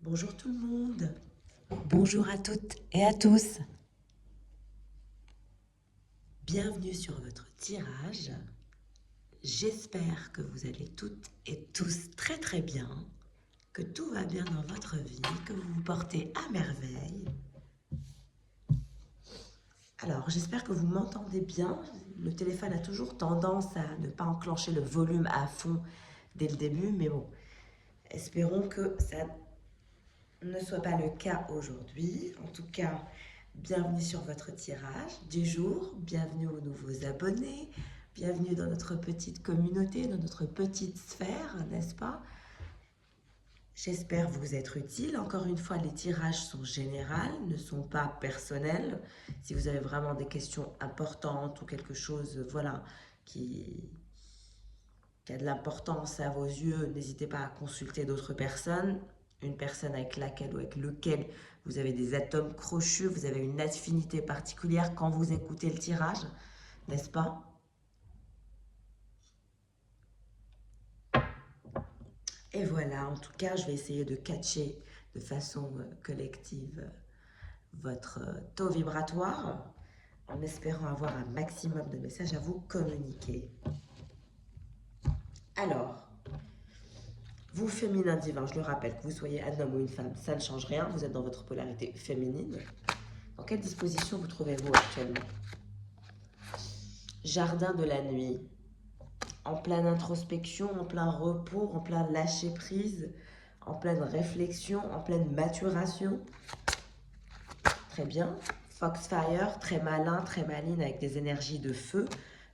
Bonjour tout le monde. Bonjour à toutes et à tous. Bienvenue sur votre tirage. J'espère que vous allez toutes et tous très très bien, que tout va bien dans votre vie, que vous vous portez à merveille. Alors, j'espère que vous m'entendez bien. Le téléphone a toujours tendance à ne pas enclencher le volume à fond dès le début, mais bon, espérons que ça ne soit pas le cas aujourd'hui. En tout cas, bienvenue sur votre tirage du jour, bienvenue aux nouveaux abonnés, bienvenue dans notre petite communauté, dans notre petite sphère, n'est-ce pas? J'espère vous être utile. Encore une fois, les tirages sont généraux, ne sont pas personnels. Si vous avez vraiment des questions importantes ou quelque chose, voilà, qui a de l'importance à vos yeux, n'hésitez pas à consulter d'autres personnes. Une personne avec laquelle ou avec lequel vous avez des atomes crochus, vous avez une affinité particulière quand vous écoutez le tirage, n'est-ce pas? Et voilà, en tout cas, je vais essayer de catcher de façon collective votre taux vibratoire en espérant avoir un maximum de messages à vous communiquer. Alors, vous, féminin divin, je le rappelle, que vous soyez un homme ou une femme, ça ne change rien, vous êtes dans votre polarité féminine. Dans quelle disposition vous trouvez-vous actuellement? Jardin de la nuit, en pleine introspection, en plein repos, en plein lâcher-prise, en pleine réflexion, en pleine maturation. Très bien. Foxfire, très malin, très maline, avec des énergies de feu.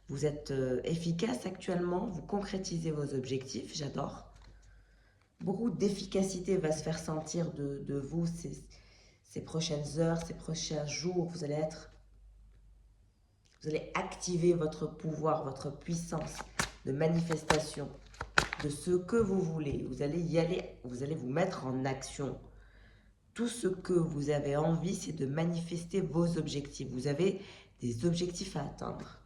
Vous êtes efficace actuellement, vous concrétisez vos objectifs, j'adore. Beaucoup d'efficacité va se faire sentir de vous ces prochaines heures, ces prochains jours. Vous allez activer votre pouvoir, votre puissance de manifestation de ce que vous voulez. Vous allez y aller, vous allez vous mettre en action. Tout ce que vous avez envie, c'est de manifester vos objectifs. Vous avez des objectifs à atteindre.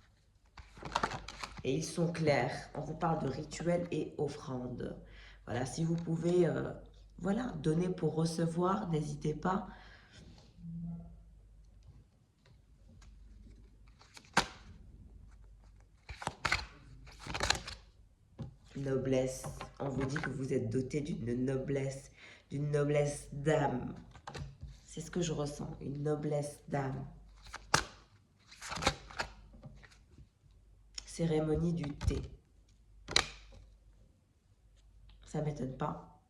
Et ils sont clairs. On vous parle de rituels et offrandes. Voilà, si vous pouvez voilà, donner pour recevoir, n'hésitez pas. Noblesse. On vous dit que vous êtes doté d'une noblesse d'âme. C'est ce que je ressens, une noblesse d'âme. Cérémonie du thé. Ça ne m'étonne pas.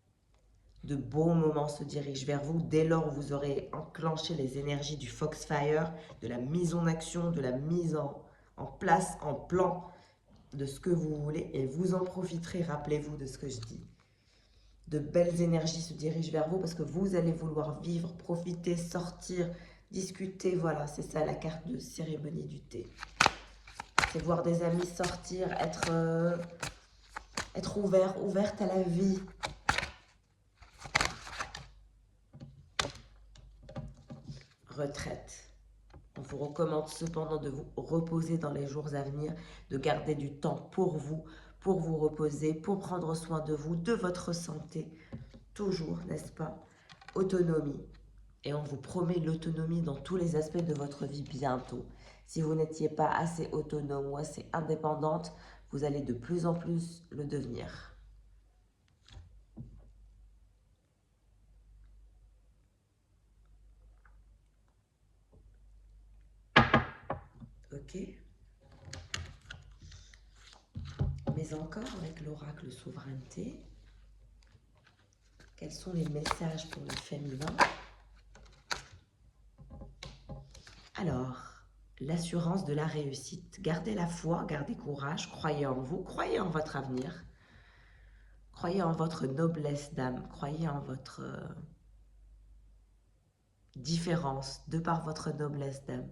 De beaux moments se dirigent vers vous dès lors où vous aurez enclenché les énergies du Foxfire, de la mise en action, de la mise en place, en plan de ce que vous voulez, et vous en profiterez, rappelez-vous de ce que je dis. De belles énergies se dirigent vers vous parce que vous allez vouloir vivre, profiter, sortir, discuter. Voilà, c'est ça la carte de cérémonie du thé. C'est voir des amis sortir, être ouverte à la vie. Retraite. On vous recommande cependant de vous reposer dans les jours à venir, de garder du temps pour vous reposer, pour prendre soin de vous, de votre santé. Toujours, n'est-ce pas? Autonomie. Et on vous promet l'autonomie dans tous les aspects de votre vie bientôt. Si vous n'étiez pas assez autonome ou assez indépendante, vous allez de plus en plus le devenir. Ok? Mais encore avec l'oracle souveraineté, quels sont les messages pour le féminin? Alors, l'assurance de la réussite. Gardez la foi, gardez courage, croyez en vous, croyez en votre avenir. Croyez en votre noblesse d'âme, croyez en votre différence de par votre noblesse d'âme.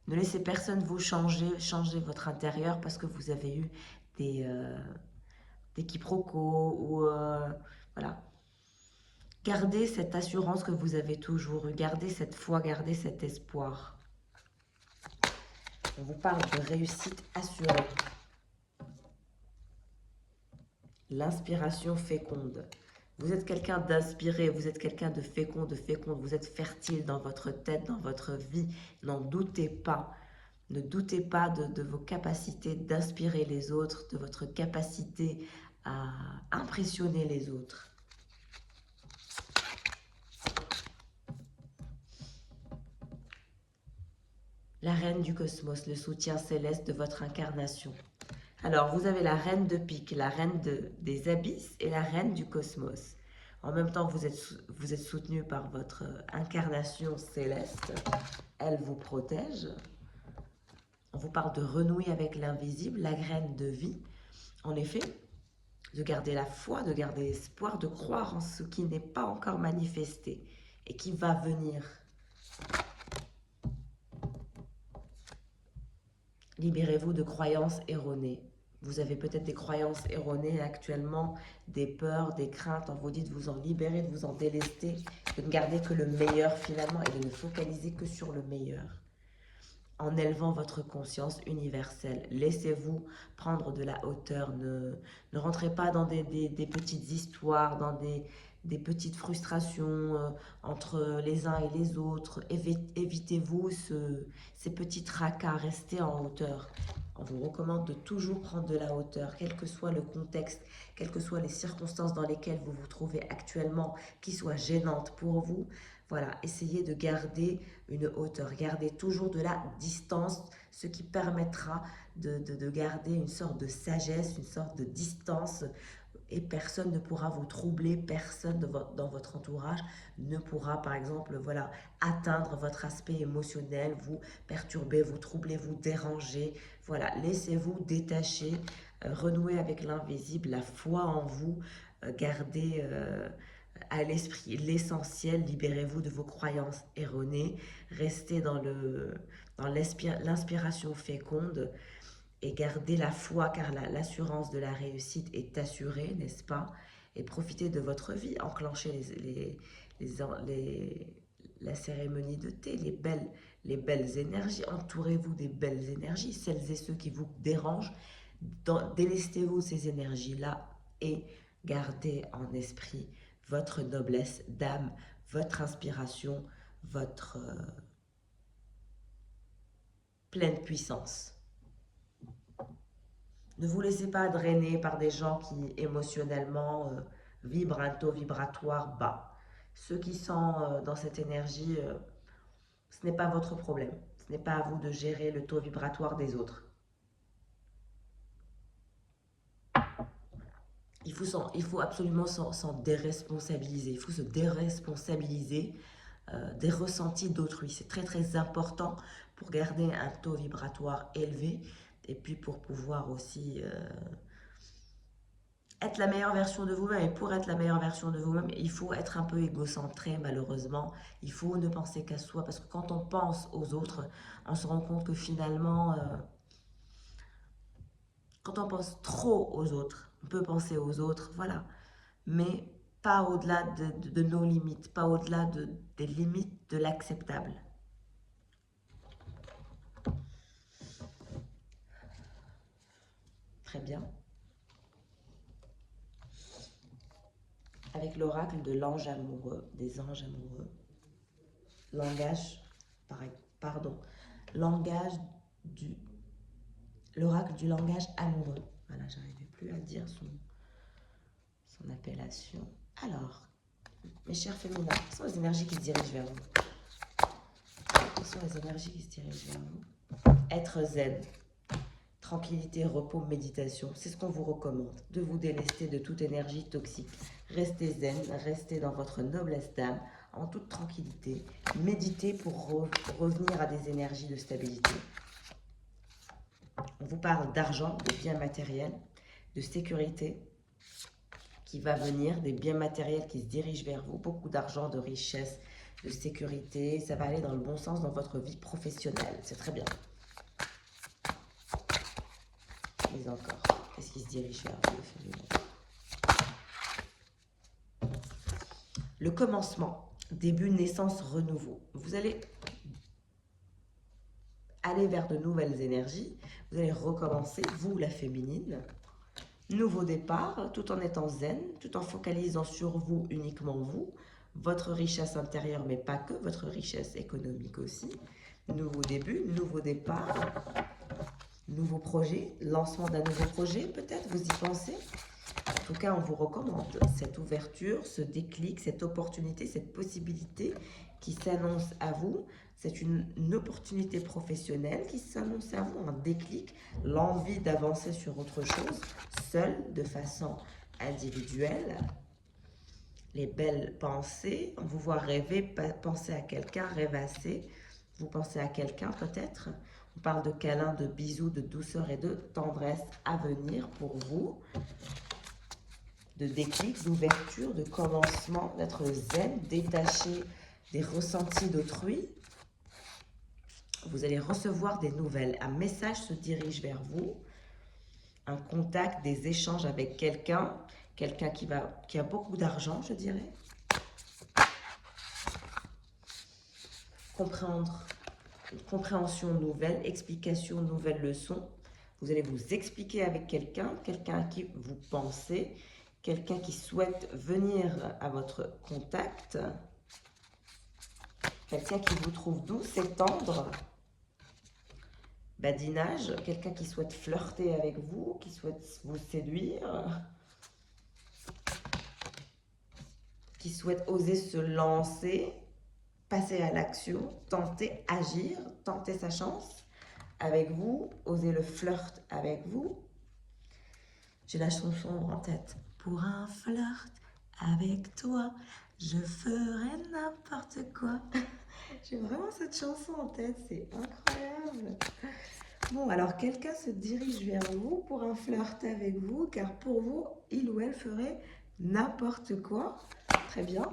Ne laissez personne vous changer votre intérieur parce que vous avez eu des quiproquos ou voilà. Gardez cette assurance que vous avez toujours eu, gardez cette foi, gardez cet espoir. On vous parle de réussite assurée. L'inspiration féconde. Vous êtes quelqu'un d'inspiré, vous êtes quelqu'un de fécond, vous êtes fertile dans votre tête, dans votre vie. N'en doutez pas. Ne doutez pas de vos capacités d'inspirer les autres, de votre capacité à impressionner les autres. La reine du cosmos, le soutien céleste de votre incarnation. Alors, vous avez la reine de pique, la reine des abysses et la reine du cosmos. En même temps, vous êtes soutenu par votre incarnation céleste. Elle vous protège. On vous parle de renouer avec l'invisible, la graine de vie. En effet, de garder la foi, de garder l'espoir, de croire en ce qui n'est pas encore manifesté et qui va venir. Libérez-vous de croyances erronées. Vous avez peut-être des croyances erronées actuellement, des peurs, des craintes. On vous dit de vous en libérer, de vous en délester, de ne garder que le meilleur finalement et de ne focaliser que sur le meilleur. En élevant votre conscience universelle. Laissez-vous prendre de la hauteur. Ne rentrez pas dans des petites histoires, dans des petites frustrations entre les uns et les autres. Évitez-vous ces petits tracas. Restez en hauteur. On vous recommande de toujours prendre de la hauteur, quel que soit le contexte, quelles que soient les circonstances dans lesquelles vous vous trouvez actuellement, qui soient gênantes pour vous. Voilà, essayez de garder une hauteur, gardez toujours de la distance, ce qui permettra de garder une sorte de sagesse, une sorte de distance, et personne ne pourra vous troubler, personne dans votre entourage ne pourra, par exemple, voilà, atteindre votre aspect émotionnel, vous perturber, vous troubler, vous déranger. Voilà, laissez-vous détacher, renouer avec l'invisible, la foi en vous, gardez à l'esprit l'essentiel, libérez-vous de vos croyances erronées, restez dans l'inspiration féconde et gardez la foi car l'assurance de la réussite est assurée, n'est-ce pas? Et profitez de votre vie, enclenchez la cérémonie de thé, les belles énergies, entourez-vous des belles énergies, celles et ceux qui vous dérangent, délestez-vous ces énergies-là et gardez en esprit votre noblesse d'âme, votre inspiration, votre pleine puissance. Ne vous laissez pas drainer par des gens qui émotionnellement vibrent un taux vibratoire bas. Ceux qui sont dans cette énergie, ce n'est pas votre problème. Ce n'est pas à vous de gérer le taux vibratoire des autres. Il faut absolument s'en déresponsabiliser. Il faut se déresponsabiliser des ressentis d'autrui. C'est très très important pour garder un taux vibratoire élevé et puis pour pouvoir aussi être la meilleure version de vous-même. Et pour être la meilleure version de vous-même, il faut être un peu égocentré malheureusement. Il faut ne penser qu'à soi parce que quand on pense aux autres, on se rend compte que finalement, quand on pense trop aux autres, on peut penser aux autres, voilà. Mais pas au-delà de nos limites, pas au-delà des limites de l'acceptable. Très bien. Avec l'oracle de l'ange amoureux, des anges amoureux. Langage, pardon, l'oracle du langage amoureux. Voilà, j'arrivais plus à dire son appellation. Alors, mes chers féminins, quelles sont les énergies qui se dirigent vers vous? Quelles sont les énergies qui se dirigent vers vous? Être zen, tranquillité, repos, méditation, c'est ce qu'on vous recommande, de vous délester de toute énergie toxique. Restez zen, restez dans votre noblesse d'âme, en toute tranquillité. Méditez pour revenir à des énergies de stabilité. On vous parle d'argent, de biens matériels, de sécurité qui va venir, des biens matériels qui se dirigent vers vous, beaucoup d'argent, de richesse, de sécurité. Ça va aller dans le bon sens dans votre vie professionnelle, c'est très bien. Mais encore, qu'est-ce qui se dirige vers vous? Le commencement, début, naissance, renouveau. Vous allez aller vers de nouvelles énergies. Vous allez recommencer, vous, la féminine. Nouveau départ, tout en étant zen, tout en focalisant sur vous, uniquement vous, votre richesse intérieure, mais pas que, votre richesse économique aussi. Nouveau début, nouveau départ, nouveau projet, lancement d'un nouveau projet, peut-être, vous y pensez? En tout cas, on vous recommande cette ouverture, ce déclic, cette opportunité, cette possibilité qui s'annonce à vous. C'est une opportunité professionnelle qui s'annonce à vous, un déclic, l'envie d'avancer sur autre chose, seul, de façon individuelle. Les belles pensées, on vous voit rêver, penser à quelqu'un, rêvasser. Vous pensez à quelqu'un peut-être. On parle de câlins, de bisous, de douceur et de tendresse à venir pour vous. De déclic, d'ouverture, de commencement, d'être zen, détaché des ressentis d'autrui. Vous allez recevoir des nouvelles. Un message se dirige vers vous. Un contact, des échanges avec quelqu'un. Quelqu'un qui a beaucoup d'argent, je dirais. Comprendre, une compréhension nouvelle, explication, nouvelle leçon. Vous allez vous expliquer avec quelqu'un, quelqu'un à qui vous pensez, quelqu'un qui souhaite venir à votre contact, quelqu'un qui vous trouve douce et tendre, badinage, quelqu'un qui souhaite flirter avec vous, qui souhaite vous séduire, qui souhaite oser se lancer, passer à l'action, tenter, agir, tenter sa chance avec vous, oser le flirt avec vous. J'ai la chanson en tête. Pour un flirt avec toi, je ferai n'importe quoi. J'ai vraiment cette chanson en tête, c'est incroyable. Bon, alors quelqu'un se dirige vers vous pour un flirt avec vous, car pour vous, il ou elle ferait n'importe quoi. Très bien.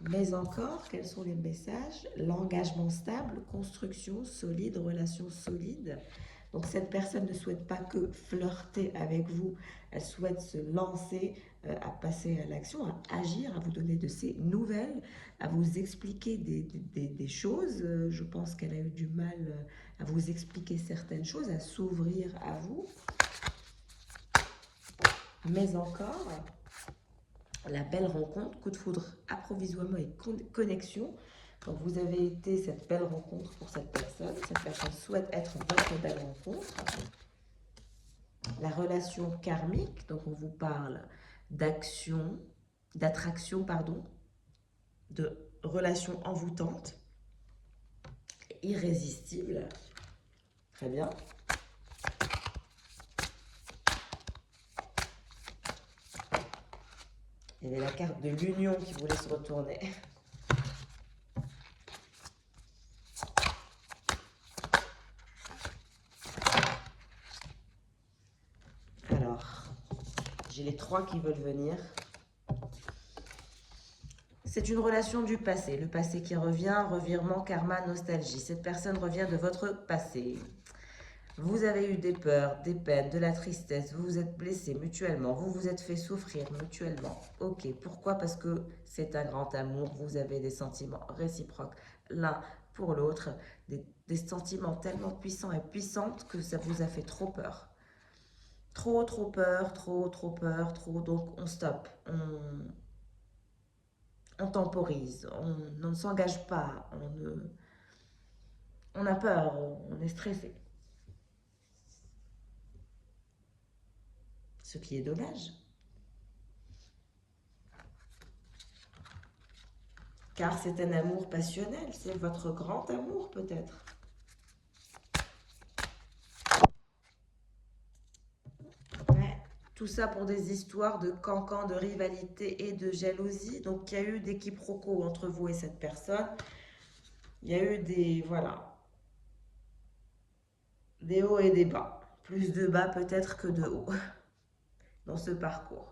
Mais encore, quels sont les messages? L'engagement stable, construction solide, relation solide. Donc cette personne ne souhaite pas que flirter avec vous, elle souhaite se lancer, à passer à l'action, à agir, à vous donner de ses nouvelles, à vous expliquer des choses. Je pense qu'elle a eu du mal à vous expliquer certaines choses, à s'ouvrir à vous. Mais encore, la belle rencontre, coup de foudre, approvisionnement et connexion. Donc vous avez été cette belle rencontre pour cette personne souhaite être votre belle rencontre. La relation karmique, donc on vous parle d'action, d'attraction, pardon, de relation envoûtante, irrésistible. Très bien. Il y avait la carte de l'union qui voulait se retourner. Alors, j'ai les 3 qui veulent venir. C'est une relation du passé. Le passé qui revient, revirement, karma, nostalgie. Cette personne revient de votre passé. Vous avez eu des peurs, des peines, de la tristesse, vous vous êtes blessés mutuellement, vous vous êtes fait souffrir mutuellement. Ok, pourquoi? Parce que c'est un grand amour, vous avez des sentiments réciproques l'un pour l'autre, des sentiments tellement puissants et puissantes que ça vous a fait trop peur. Trop peur, trop peur, trop, donc on stoppe, on temporise, on ne s'engage pas, on a peur, on est stressé. Ce qui est dommage. Car c'est un amour passionnel, c'est votre grand amour peut-être. Ouais. Tout ça pour des histoires de cancan, de rivalité et de jalousie. Donc il y a eu des quiproquos entre vous et cette personne. Il y a eu des, voilà, des hauts et des bas. Plus de bas peut-être que de hauts dans ce parcours.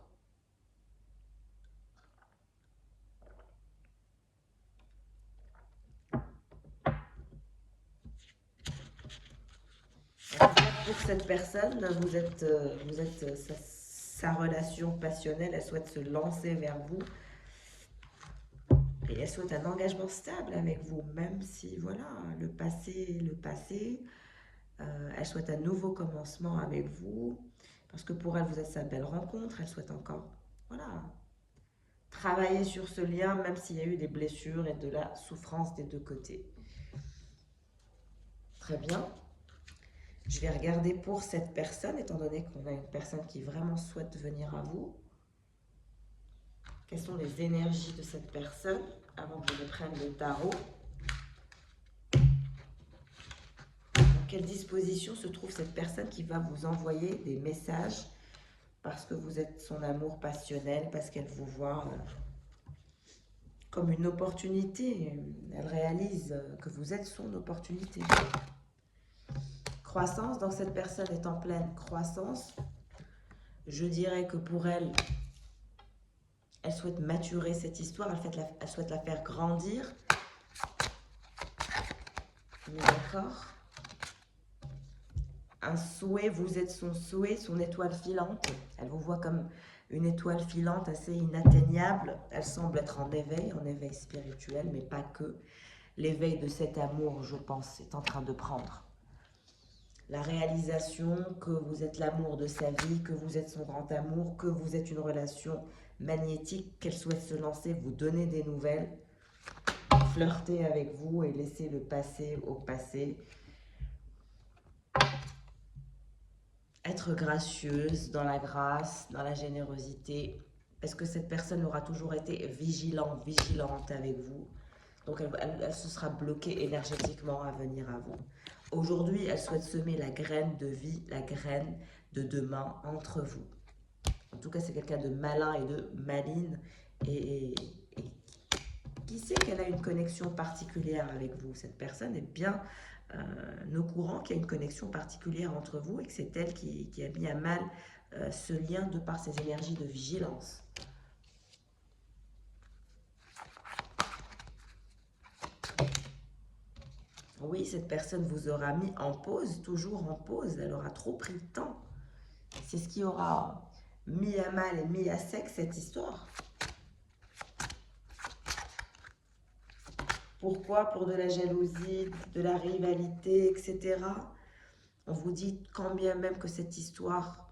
Pour cette personne, vous êtes sa relation passionnelle, elle souhaite se lancer vers vous. Et elle souhaite un engagement stable avec vous, même si, voilà, le passé, Elle souhaite un nouveau commencement avec vous. Parce que pour elle, vous êtes sa belle rencontre. Elle souhaite encore, voilà, travailler sur ce lien, même s'il y a eu des blessures et de la souffrance des deux côtés. Très bien. Je vais regarder pour cette personne, étant donné qu'on a une personne qui vraiment souhaite venir à vous. Quelles sont les énergies de cette personne avant que je ne prenne le tarot? Dans quelle disposition se trouve cette personne qui va vous envoyer des messages parce que vous êtes son amour passionnel, parce qu'elle vous voit comme une opportunité. Elle réalise que vous êtes son opportunité. Croissance, donc cette personne est en pleine croissance. Je dirais que pour elle, elle souhaite maturer cette histoire, elle souhaite la faire grandir. D'accord. Un souhait, vous êtes son souhait, son étoile filante. Elle vous voit comme une étoile filante assez inatteignable. Elle semble être en éveil spirituel, mais pas que. L'éveil de cet amour, je pense, est en train de prendre. La réalisation que vous êtes l'amour de sa vie, que vous êtes son grand amour, que vous êtes une relation magnétique, qu'elle souhaite se lancer, vous donner des nouvelles, flirter avec vous et laisser le passé au passé. Être gracieuse, dans la grâce, dans la générosité. Est-ce que cette personne aura toujours été vigilante avec vous? Donc elle se sera bloquée énergétiquement à venir à vous. Aujourd'hui, elle souhaite semer la graine de vie, la graine de demain entre vous. En tout cas, c'est quelqu'un de malin et de maligne et qui sait qu'elle a une connexion particulière avec vous. Cette personne est bien au courant qu'il y a une connexion particulière entre vous et que c'est elle qui a mis à mal ce lien de par ses énergies de vigilance. Oui, cette personne vous aura mis en pause, toujours en pause. Elle aura trop pris le temps. C'est ce qui aura mis à mal et mis à sec cette histoire. Pourquoi? Pour de la jalousie, de la rivalité, etc. On vous dit quand bien même que cette histoire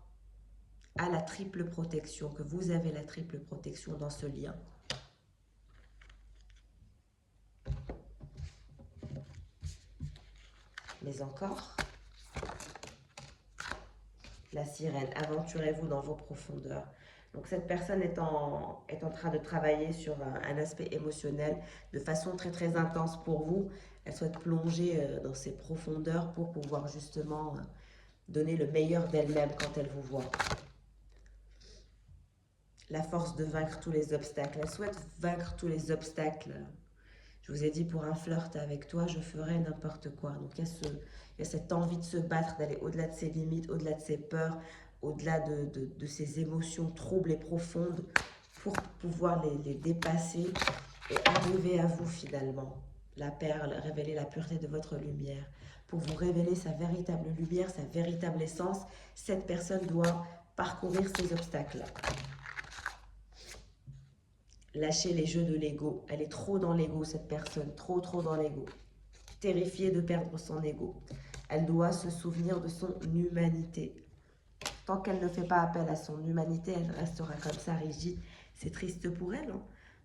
a la triple protection, que vous avez la triple protection dans ce lien. Mais encore, la sirène, aventurez-vous dans vos profondeurs. Donc cette personne est en train de travailler sur un aspect émotionnel de façon très très intense pour vous. Elle souhaite plonger dans ses profondeurs pour pouvoir justement donner le meilleur d'elle-même quand elle vous voit. La force de vaincre tous les obstacles. Elle souhaite vaincre tous les obstacles. Je vous ai dit, pour un flirt avec toi, je ferai n'importe quoi. Donc il y a cette envie de se battre, d'aller au-delà de ses limites, au-delà de ses peurs, au-delà de ses émotions troubles et profondes pour pouvoir les dépasser et arriver à vous finalement. La perle, révéler la pureté de votre lumière. Pour vous révéler sa véritable lumière, sa véritable essence, cette personne doit parcourir ces obstacles. Lâcher les jeux de l'ego. Elle est trop dans l'ego, cette personne. Trop dans l'ego. Terrifiée de perdre son ego. Elle doit se souvenir de son humanité. Tant qu'elle ne fait pas appel à son humanité, elle restera comme ça, rigide. C'est triste pour elle. Hein.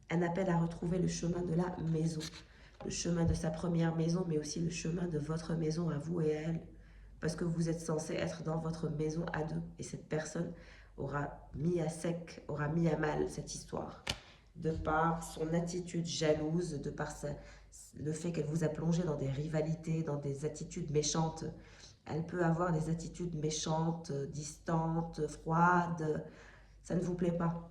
Elle appelle à retrouver le chemin de la maison. Le chemin de sa première maison, mais aussi le chemin de votre maison à vous et à elle. Parce que vous êtes censé être dans votre maison à deux. Et cette personne aura mis à sec, aura mis à mal cette histoire. De par son attitude jalouse, de par le fait qu'elle vous a plongé dans des rivalités, dans des attitudes méchantes. Elle peut avoir des attitudes méchantes, distantes, froides. Ça ne vous plaît pas.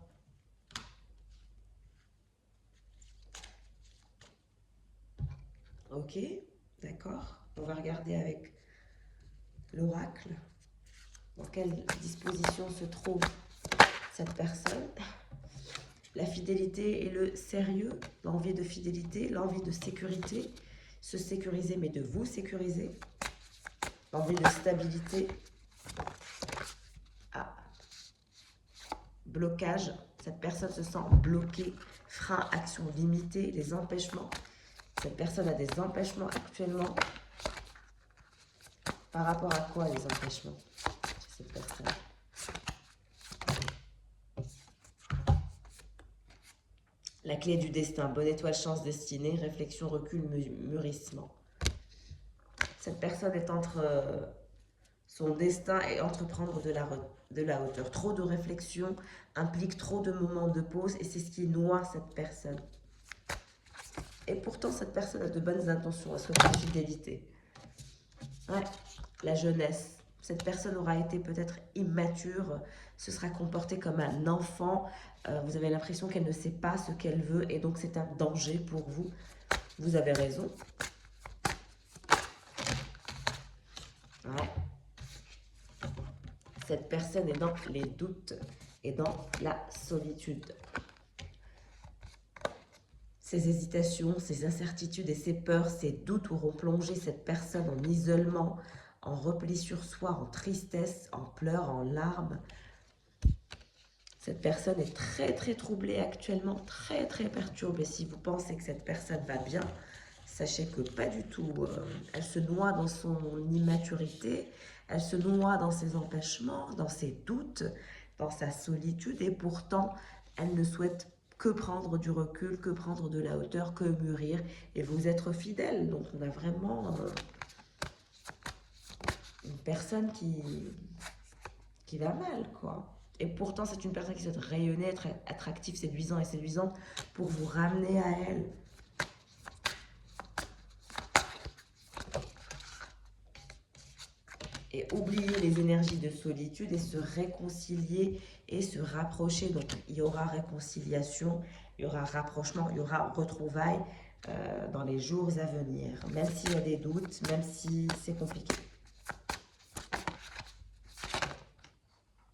Ok, d'accord. On va regarder avec l'oracle. Dans quelle disposition se trouve cette personne? La fidélité et le sérieux, l'envie de fidélité, l'envie de sécurité, se sécuriser mais de vous sécuriser, l'envie de stabilité, blocage, cette personne se sent bloquée, frein, action limitée, les empêchements, cette personne a des empêchements actuellement, Par rapport à quoi les empêchements chez cette personne? La clé du destin, bonne étoile, chance, destinée, réflexion, recul, mûrissement. Cette personne est entre son destin et entreprendre de la hauteur. Trop de réflexion implique trop de moments de pause et c'est ce qui noie cette personne. Et pourtant, cette personne a de bonnes intentions, elle souhaite la fidélité. Ouais, la jeunesse. Cette personne aura été peut-être immature, se sera comportée comme un enfant. Vous avez l'impression qu'elle ne sait pas ce qu'elle veut et donc c'est un danger pour vous. Vous avez raison. Ouais. Cette personne est dans les doutes et dans la solitude. Ces hésitations, ces incertitudes et ces peurs, ces doutes auront plongé cette personne en isolement, en repli sur soi, en tristesse, en pleurs, en larmes. Cette personne est très très troublée actuellement, très très perturbée. Si vous pensez que cette personne va bien, sachez que pas du tout. Elle se noie dans son immaturité, elle se noie dans ses empêchements, dans ses doutes, dans sa solitude et pourtant elle ne souhaite que prendre du recul, que prendre de la hauteur, que mûrir et vous être fidèle. Donc on a vraiment une personne qui va mal, quoi. Et pourtant, c'est une personne qui souhaite rayonner, être attractive, séduisant et séduisante pour vous ramener à elle. Et oublier les énergies de solitude et se réconcilier et se rapprocher. Donc, il y aura réconciliation, il y aura rapprochement, il y aura retrouvailles dans les jours à venir. Même s'il y a des doutes, même si c'est compliqué.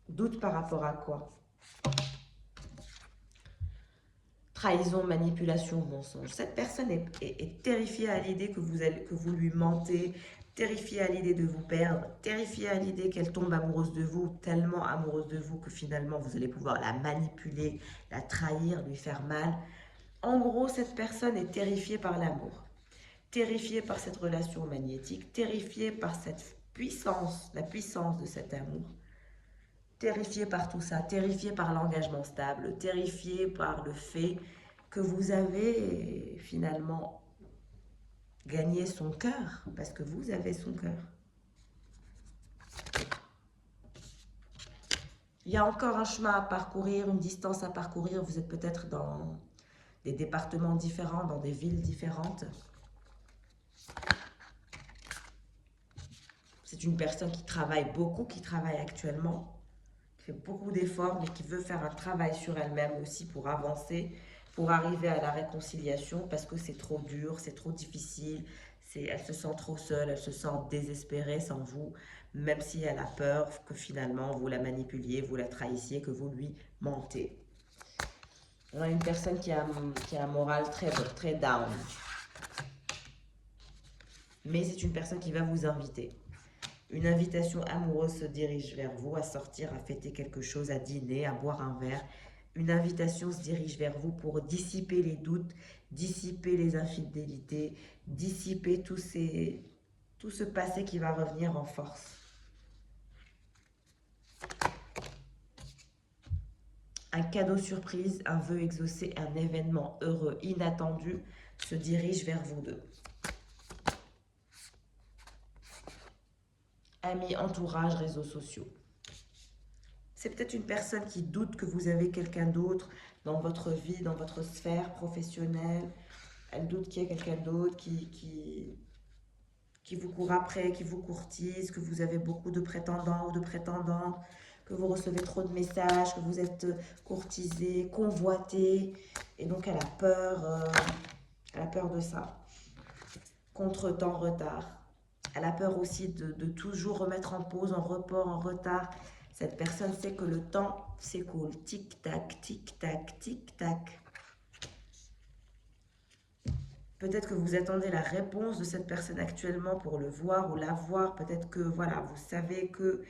Doute par rapport à quoi? Trahison, manipulation, mensonge. Cette personne est terrifiée à l'idée que vous lui mentez, terrifiée à l'idée de vous perdre, terrifiée à l'idée qu'elle tombe amoureuse de vous, tellement amoureuse de vous que finalement vous allez pouvoir la manipuler, la trahir, lui faire mal. En gros, cette personne est terrifiée par l'amour, terrifiée par cette relation magnétique, terrifiée par cette puissance, la puissance de cet amour. Terrifié par tout ça, terrifié par l'engagement stable, terrifié par le fait que vous avez finalement gagné son cœur, parce que vous avez son cœur. Il y a encore un chemin à parcourir, une distance à parcourir, vous êtes peut-être dans des départements différents, dans des villes différentes. C'est une personne qui travaille beaucoup, qui travaille actuellement, fait beaucoup d'efforts, mais qui veut faire un travail sur elle-même aussi pour avancer, pour arriver à la réconciliation, parce que c'est trop dur, c'est trop difficile, elle se sent trop seule, elle se sent désespérée sans vous, même si elle a peur que finalement vous la manipuliez, vous la trahissiez, que vous lui mentez. On a une personne qui a un moral très, très down. Mais c'est une personne qui va vous inviter. Une invitation amoureuse se dirige vers vous, à sortir, à fêter quelque chose, à dîner, à boire un verre. Une invitation se dirige vers vous pour dissiper les doutes, dissiper les infidélités, dissiper tout ce passé qui va revenir en force. Un cadeau surprise, un vœu exaucé, un événement heureux, inattendu se dirige vers vous deux. Amis, entourage, réseaux sociaux. C'est peut-être une personne qui doute que vous avez quelqu'un d'autre dans votre vie, dans votre sphère professionnelle. Elle doute qu'il y ait quelqu'un d'autre qui vous court après, qui vous courtise, que vous avez beaucoup de prétendants ou de prétendantes, que vous recevez trop de messages, que vous êtes courtisé, convoité. Et donc elle a peur de ça. Contretemps, retard. Elle a peur aussi de toujours remettre en pause, en report, en retard. Cette personne sait que le temps s'écoule. Tic-tac, tic-tac, tic-tac. Peut-être que vous attendez la réponse de cette personne actuellement pour le voir ou la voir. Peut-être que voilà, vous savez que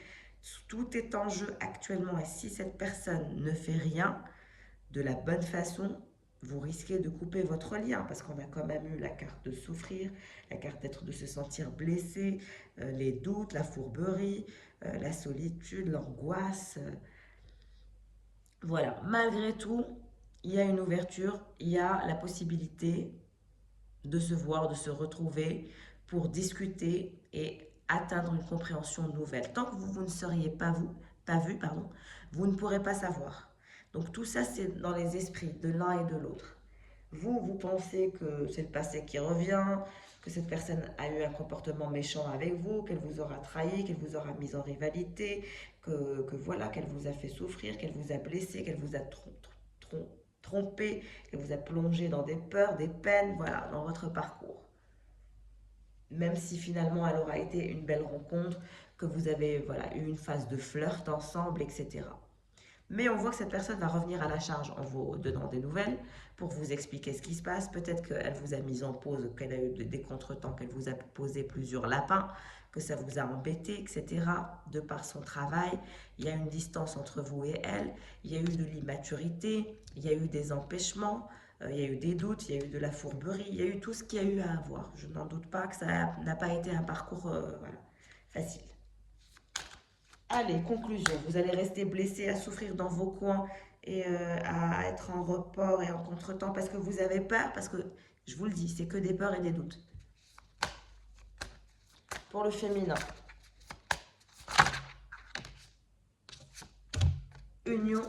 tout est en jeu actuellement. Et si cette personne ne fait rien de la bonne façon, vous risquez de couper votre lien parce qu'on a quand même eu la carte de souffrir, la carte d'être de se sentir blessé, les doutes, la fourberie, la solitude, l'angoisse. Voilà, malgré tout, il y a une ouverture, il y a la possibilité de se voir, de se retrouver pour discuter et atteindre une compréhension nouvelle. Tant que vous ne seriez pas vu, pardon, vous ne pourrez pas savoir. Donc tout ça, c'est dans les esprits de l'un et de l'autre. Vous pensez que c'est le passé qui revient, que cette personne a eu un comportement méchant avec vous, qu'elle vous aura trahi, qu'elle vous aura mis en rivalité, que voilà, qu'elle vous a fait souffrir, qu'elle vous a blessé, qu'elle vous a trompé, qu'elle vous a plongé dans des peurs, des peines, voilà, dans votre parcours. Même si finalement elle aura été une belle rencontre, que vous avez voilà, eu une phase de flirt ensemble, etc. Mais on voit que cette personne va revenir à la charge en vous donnant des nouvelles pour vous expliquer ce qui se passe. Peut-être qu'elle vous a mis en pause, qu'elle a eu des contretemps, qu'elle vous a posé plusieurs lapins, que ça vous a embêté, etc. De par son travail, il y a une distance entre vous et elle, il y a eu de l'immaturité, il y a eu des empêchements, il y a eu des doutes, il y a eu de la fourberie, il y a eu tout ce qu'il y a eu à avoir. Je n'en doute pas que ça n'a pas été un parcours voilà, facile. Allez, conclusion. Vous allez rester blessé, à souffrir dans vos coins et à être en report et en contretemps parce que vous avez peur, parce que, je vous le dis, c'est que des peurs et des doutes. Pour le féminin, union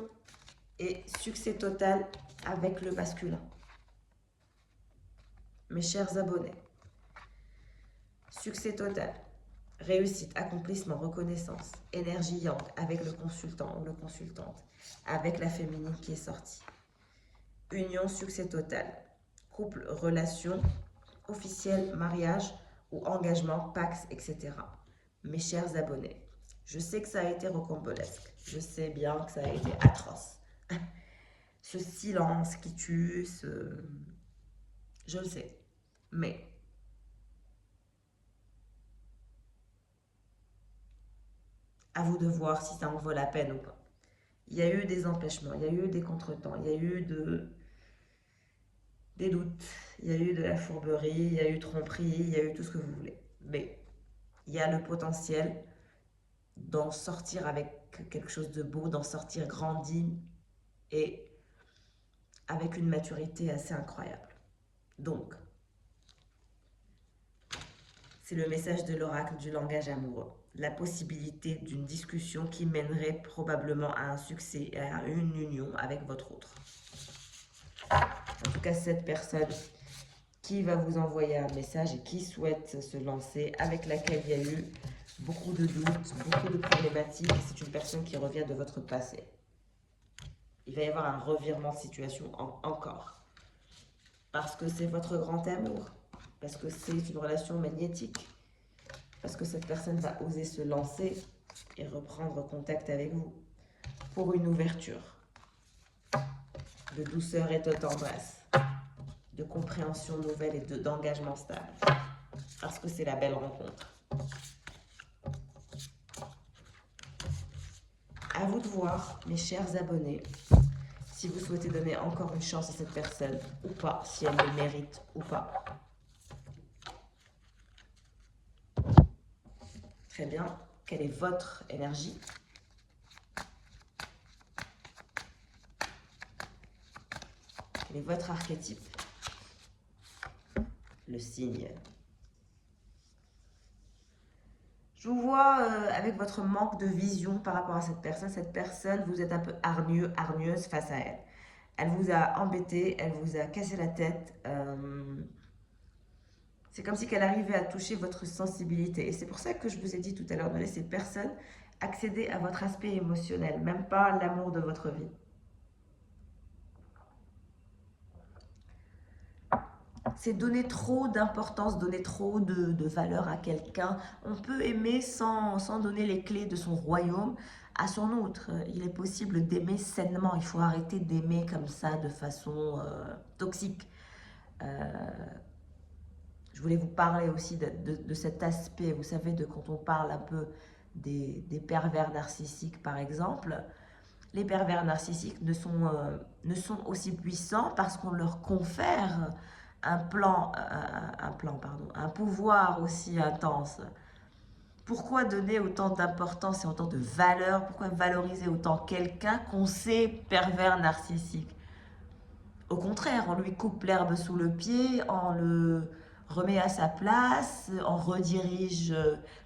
et succès total avec le masculin. Mes chers abonnés, succès total, réussite, accomplissement, reconnaissance, énergie yang avec le consultant ou le consultante, avec la féminine qui est sortie. Union, succès total, couple, relation, officiel, mariage ou engagement, pax, etc. Mes chers abonnés, je sais que ça a été rocambolesque, je sais bien que ça a été atroce. Ce silence qui tue, je le sais, mais à vous de voir si ça en vaut la peine ou pas. Il y a eu des empêchements, il y a eu des contretemps, il y a eu des doutes, il y a eu de la fourberie, il y a eu tromperie, il y a eu tout ce que vous voulez. Mais il y a le potentiel d'en sortir avec quelque chose de beau, d'en sortir grandi et avec une maturité assez incroyable. Donc, c'est le message de l'oracle du langage amoureux. La possibilité d'une discussion qui mènerait probablement à un succès et à une union avec votre autre. En tout cas, cette personne qui va vous envoyer un message et qui souhaite se lancer, avec laquelle il y a eu beaucoup de doutes, beaucoup de problématiques. C'est une personne qui revient de votre passé. Il va y avoir un revirement de situation encore. Parce que c'est votre grand amour. Parce que c'est une relation magnétique. Parce que cette personne va oser se lancer et reprendre contact avec vous. Pour une ouverture. De douceur et de tendresse. De compréhension nouvelle et d'engagement stable. Parce que c'est la belle rencontre. À vous de voir, mes chers abonnés, si vous souhaitez donner encore une chance à cette personne ou pas, si elle le mérite ou pas. Très bien. Quelle est votre énergie? Quel est votre archétype? Le signe. Je vous vois avec votre manque de vision par rapport à cette personne. Cette personne, vous êtes un peu hargneuse face à elle. Elle vous a embêté, elle vous a cassé la tête. C'est comme si qu'elle arrivait à toucher votre sensibilité. Et c'est pour ça que je vous ai dit tout à l'heure, ne laissez personne accéder à votre aspect émotionnel, même pas l'amour de votre vie. C'est donner trop d'importance, donner trop de valeur à quelqu'un. On peut aimer sans donner les clés de son royaume à son autre. Il est possible d'aimer sainement. Il faut arrêter d'aimer comme ça de façon toxique. Je voulais vous parler aussi de cet aspect, vous savez, de quand on parle un peu des pervers narcissiques par exemple. Les pervers narcissiques ne sont aussi puissants parce qu'on leur confère un pouvoir aussi intense. Pourquoi donner autant d'importance et autant de valeur? Pourquoi valoriser autant quelqu'un qu'on sait pervers narcissique? Au contraire, on lui coupe l'herbe sous le pied, on le remet à sa place, on redirige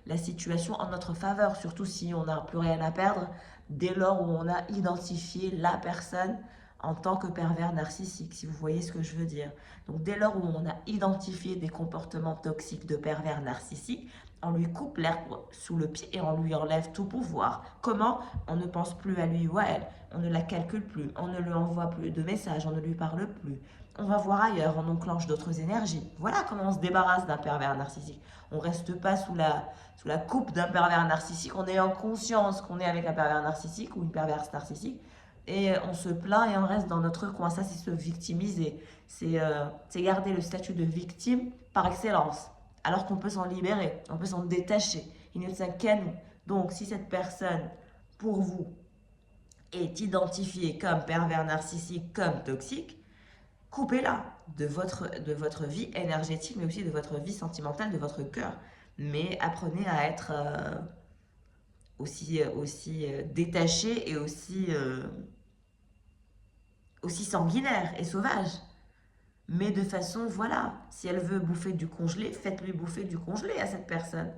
la situation en notre faveur, surtout si on n'a plus rien à perdre, dès lors où on a identifié la personne en tant que pervers narcissique, si vous voyez ce que je veux dire. Donc dès lors où on a identifié des comportements toxiques de pervers narcissiques, on lui coupe l'herbe sous le pied et on lui enlève tout pouvoir. Comment? On ne pense plus à lui ou à elle, on ne la calcule plus, on ne lui envoie plus de messages, on ne lui parle plus. On va voir ailleurs, on enclenche d'autres énergies. Voilà comment on se débarrasse d'un pervers narcissique. On ne reste pas sous la coupe d'un pervers narcissique, on est en conscience qu'on est avec un pervers narcissique ou une perverse narcissique, et on se plaint et on reste dans notre coin. Ça, c'est se victimiser. C'est garder le statut de victime par excellence, alors qu'on peut s'en libérer, on peut s'en détacher. Il ne tient qu'à nous. Donc, si cette personne, pour vous, est identifiée comme pervers narcissique, comme toxique, coupez-la de votre vie énergétique, mais aussi de votre vie sentimentale, de votre cœur. Mais apprenez à être aussi détaché et aussi sanguinaire et sauvage. Mais de façon, voilà, si elle veut bouffer du congelé, faites-lui bouffer du congelé à cette personne.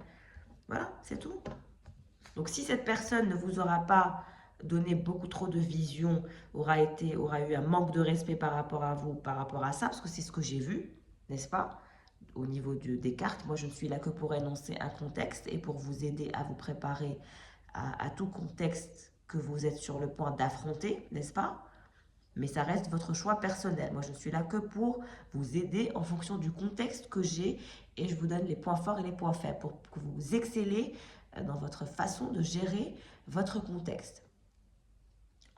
Voilà, c'est tout. Donc si cette personne ne vous aura pas donné beaucoup trop de vision, aura eu un manque de respect par rapport à vous, par rapport à ça, parce que c'est ce que j'ai vu, n'est-ce pas? Au niveau des cartes, moi je ne suis là que pour énoncer un contexte et pour vous aider à vous préparer à tout contexte que vous êtes sur le point d'affronter, n'est-ce pas? Mais ça reste votre choix personnel. Moi, je suis là que pour vous aider en fonction du contexte que j'ai et je vous donne les points forts et les points faibles pour que vous excellez dans votre façon de gérer votre contexte.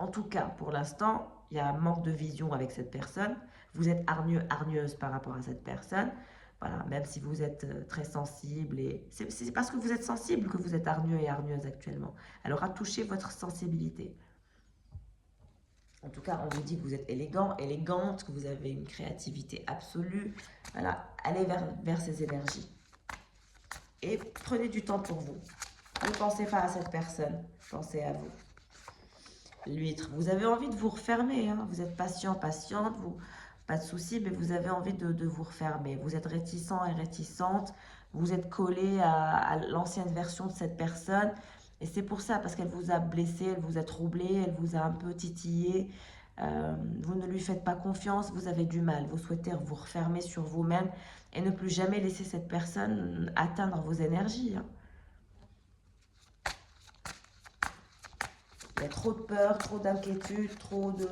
En tout cas, pour l'instant, il y a un manque de vision avec cette personne. Vous êtes hargneux, hargneuse par rapport à cette personne. Voilà, même si vous êtes très sensible. Et c'est parce que vous êtes sensible que vous êtes hargneux et hargneuse actuellement. Elle aura touché votre sensibilité. En tout cas, on vous dit que vous êtes élégant, élégante, que vous avez une créativité absolue. Voilà, allez vers ces énergies. Et prenez du temps pour vous. Ne pensez pas à cette personne, pensez à vous. L'huître, vous avez envie de vous refermer, hein. Vous êtes patient, patiente, pas de souci, mais vous avez envie de vous refermer. Vous êtes réticent et réticente, vous êtes collé à l'ancienne version de cette personne. Et c'est pour ça, parce qu'elle vous a blessé, elle vous a troublé, elle vous a un peu titillé. Vous ne lui faites pas confiance, vous avez du mal. Vous souhaitez vous refermer sur vous-même et ne plus jamais laisser cette personne atteindre vos énergies, hein. Il y a trop de peur, trop d'inquiétude, trop de...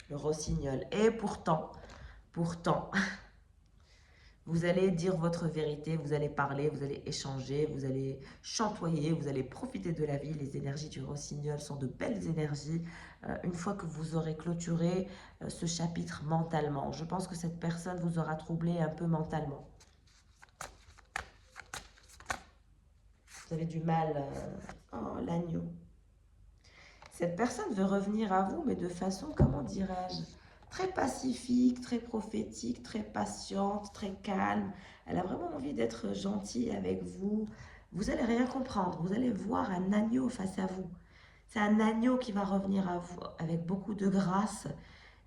Le rossignol. Et pourtant, vous allez dire votre vérité, vous allez parler, vous allez échanger, vous allez chantoyer, vous allez profiter de la vie. Les énergies du rossignol sont de belles énergies. Une fois que vous aurez clôturé ce chapitre mentalement, je pense que cette personne vous aura troublé un peu mentalement. Vous avez du mal. Oh, l'agneau. Cette personne veut revenir à vous, mais de façon, comment dirais-je, très pacifique, très prophétique, très patiente, très calme. Elle a vraiment envie d'être gentille avec vous. Vous n'allez rien comprendre. Vous allez voir un agneau face à vous. C'est un agneau qui va revenir à vous avec beaucoup de grâce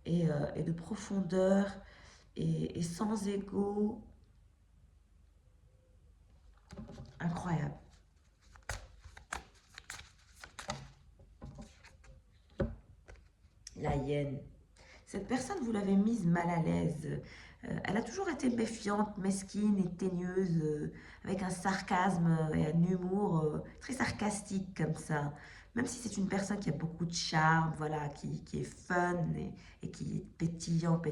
et de profondeur et sans ego. Incroyable. La hyène. Cette personne, vous l'avez mise mal à l'aise. Elle a toujours été méfiante, mesquine et teigneuse, avec un sarcasme et un humour très sarcastique comme ça. Même si c'est une personne qui a beaucoup de charme, voilà, qui est fun et qui est pétillante.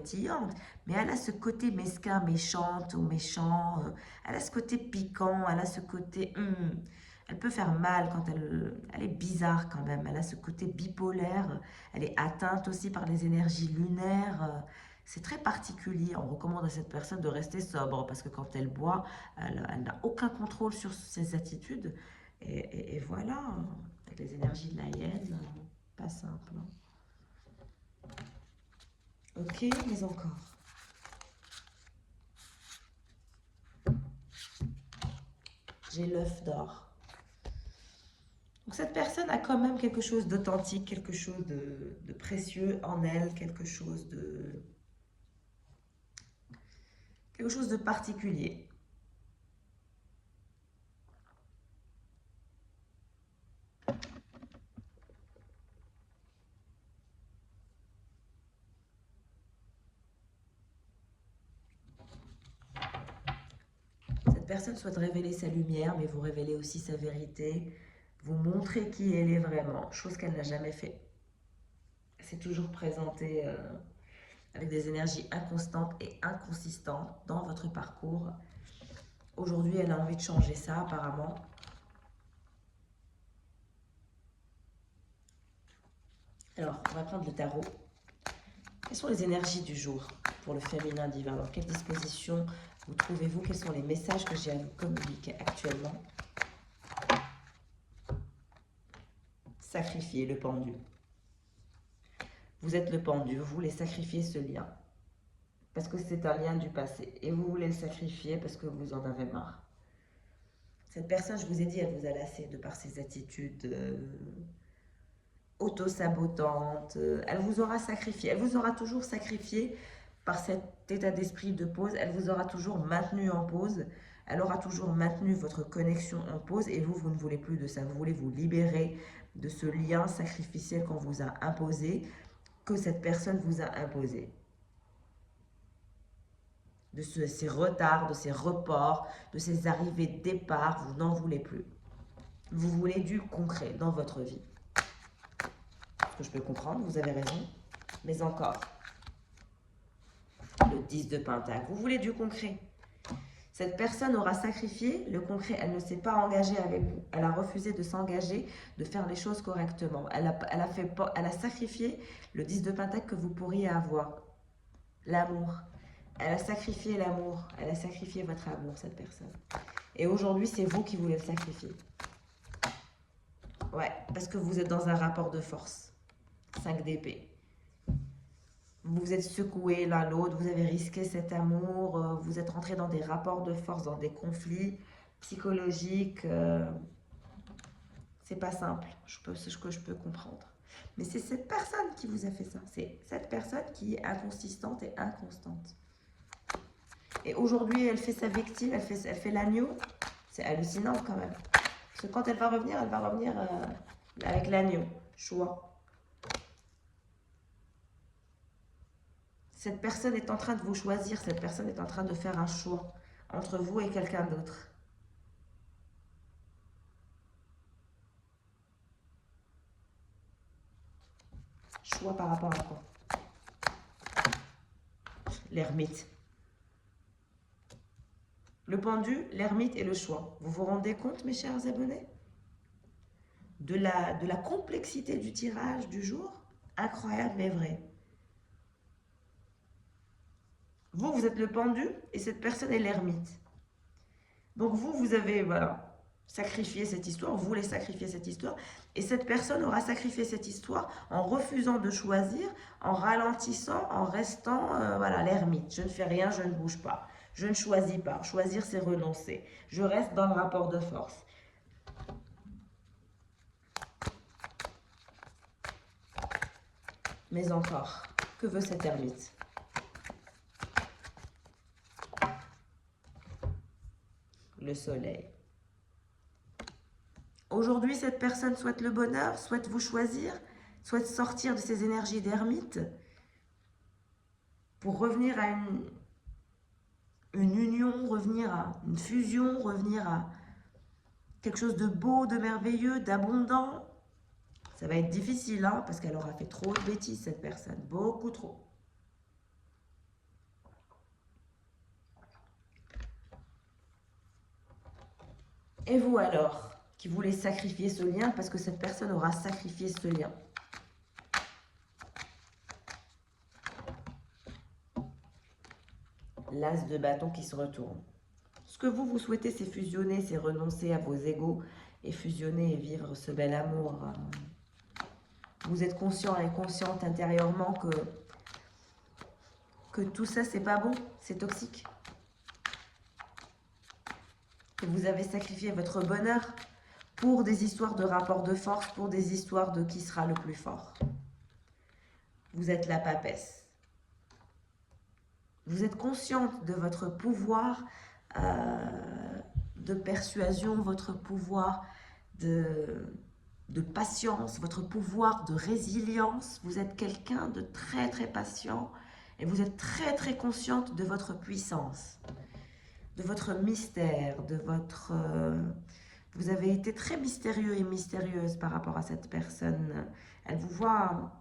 Mais elle a ce côté mesquin, méchante ou méchant. Elle a ce côté piquant, elle a ce côté... Elle peut faire mal quand elle est bizarre quand même. Elle a ce côté bipolaire. Elle est atteinte aussi par les énergies lunaires. C'est très particulier. On recommande à cette personne de rester sobre parce que quand elle boit, elle n'a aucun contrôle sur ses attitudes. Et voilà. Avec les énergies de la hyène, pas simple. Hein. Ok, mais encore. J'ai l'œuf d'or. Donc cette personne a quand même quelque chose d'authentique, quelque chose de précieux en elle, quelque chose de particulier. Cette personne souhaite révéler sa lumière, mais vous révélez aussi sa vérité. Vous montrez qui elle est vraiment, chose qu'elle n'a jamais fait. C'est toujours présenté avec des énergies inconstantes et inconsistantes dans votre parcours. Aujourd'hui, elle a envie de changer ça, apparemment. Alors, on va prendre le tarot. Quelles sont les énergies du jour pour le féminin divin? Dans quelle disposition vous trouvez-vous? Quels sont les messages que j'ai à vous communiquer actuellement? Sacrifier le pendu. Vous êtes le pendu, vous voulez sacrifier ce lien. Parce que c'est un lien du passé. Et vous voulez le sacrifier parce que vous en avez marre. Cette personne, je vous ai dit, elle vous a lassé de par ses attitudes auto-sabotantes. Elle vous aura sacrifié. Elle vous aura toujours sacrifié par cet état d'esprit de pause. Elle vous aura toujours maintenu en pause. Elle aura toujours maintenu votre connexion en pause. Et vous, vous ne voulez plus de ça. Vous voulez vous libérer de ce lien sacrificiel qu'on vous a imposé, que cette personne vous a imposé. De ces retards, de ces reports, de ces arrivées de départ, vous n'en voulez plus. Vous voulez du concret dans votre vie. Ce que je peux comprendre, vous avez raison. Mais encore, le 10 de Pentacle, vous voulez du concret. Cette personne aura sacrifié le concret, elle ne s'est pas engagée avec vous. Elle a refusé de s'engager, de faire les choses correctement. Elle a sacrifié le 10 de Pentacle que vous pourriez avoir. L'amour. Elle a sacrifié l'amour. Elle a sacrifié votre amour, cette personne. Et aujourd'hui, c'est vous qui voulez le sacrifier. Ouais, parce que vous êtes dans un rapport de force. 5 d'épée. Vous vous êtes secoué l'un l'autre, vous avez risqué cet amour, vous êtes rentré dans des rapports de force, dans des conflits psychologiques. C'est pas simple, c'est ce que je peux comprendre. Mais c'est cette personne qui vous a fait ça. C'est cette personne qui est inconsistante et inconstante. Et aujourd'hui, elle fait sa victime, elle fait l'agneau. C'est hallucinant quand même. Parce que quand elle va revenir avec l'agneau. Choix. Cette personne est en train de vous choisir. Cette personne est en train de faire un choix entre vous et quelqu'un d'autre. Choix par rapport à quoi? L'ermite. Le pendu, l'ermite et le choix. Vous vous rendez compte, mes chers abonnés, de la complexité du tirage du jour? Incroyable mais vrai. Vous, vous êtes le pendu et cette personne est l'ermite. Donc vous avez, voilà, sacrifié cette histoire, vous voulez sacrifier cette histoire, et cette personne aura sacrifié cette histoire en refusant de choisir, en ralentissant, en restant, voilà, l'ermite. Je ne fais rien, je ne bouge pas. Je ne choisis pas. Choisir, c'est renoncer. Je reste dans le rapport de force. Mais encore, que veut cette ermite? Le soleil. Aujourd'hui, cette personne souhaite le bonheur, souhaite vous choisir, souhaite sortir de ces énergies d'ermite pour revenir à une union, revenir à une fusion, revenir à quelque chose de beau, de merveilleux, d'abondant. Ça va être difficile, hein, parce qu'elle aura fait trop de bêtises, cette personne, beaucoup trop. Et vous alors, qui voulez sacrifier ce lien, parce que cette personne aura sacrifié ce lien. L'as de bâton qui se retourne. Ce que vous souhaitez, c'est fusionner, c'est renoncer à vos égos et fusionner et vivre ce bel amour. Vous êtes conscient et consciente intérieurement que tout ça, c'est pas bon, c'est toxique. Que vous avez sacrifié votre bonheur pour des histoires de rapport de force, pour des histoires de qui sera le plus fort. Vous êtes la papesse. Vous êtes consciente de votre pouvoir de persuasion, votre pouvoir de patience, votre pouvoir de résilience. Vous êtes quelqu'un de très très patient et vous êtes très très consciente de votre puissance, de votre mystère, de votre... vous avez été très mystérieux et mystérieuse par rapport à cette personne. Elle vous voit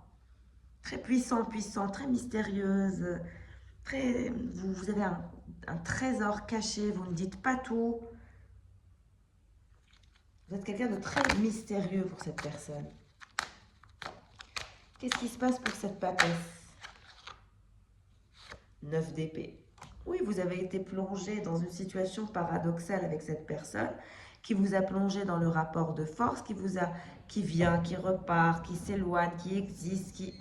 très puissant, très mystérieuse. Vous avez un trésor caché, vous ne dites pas tout. Vous êtes quelqu'un de très mystérieux pour cette personne. Qu'est-ce qui se passe pour cette papesse? 9 d'épée. Oui, vous avez été plongé dans une situation paradoxale avec cette personne qui vous a plongé dans le rapport de force, qui vient, qui repart, qui s'éloigne, qui existe, qui...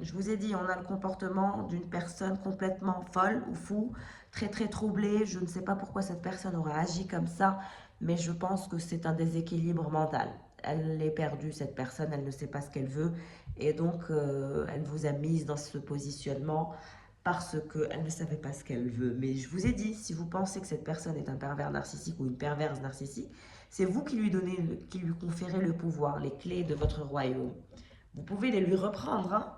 Je vous ai dit, on a le comportement d'une personne complètement folle ou fou, très très troublée. Je ne sais pas pourquoi cette personne aura agi comme ça, mais je pense que c'est un déséquilibre mental. Elle est perdue, cette personne, elle ne sait pas ce qu'elle veut, et donc elle vous a mise dans ce positionnement parce qu'elle ne savait pas ce qu'elle veut. Mais je vous ai dit, si vous pensez que cette personne est un pervers narcissique ou une perverse narcissique, c'est vous qui lui conférez le pouvoir, les clés de votre royaume. Vous pouvez les lui reprendre, hein.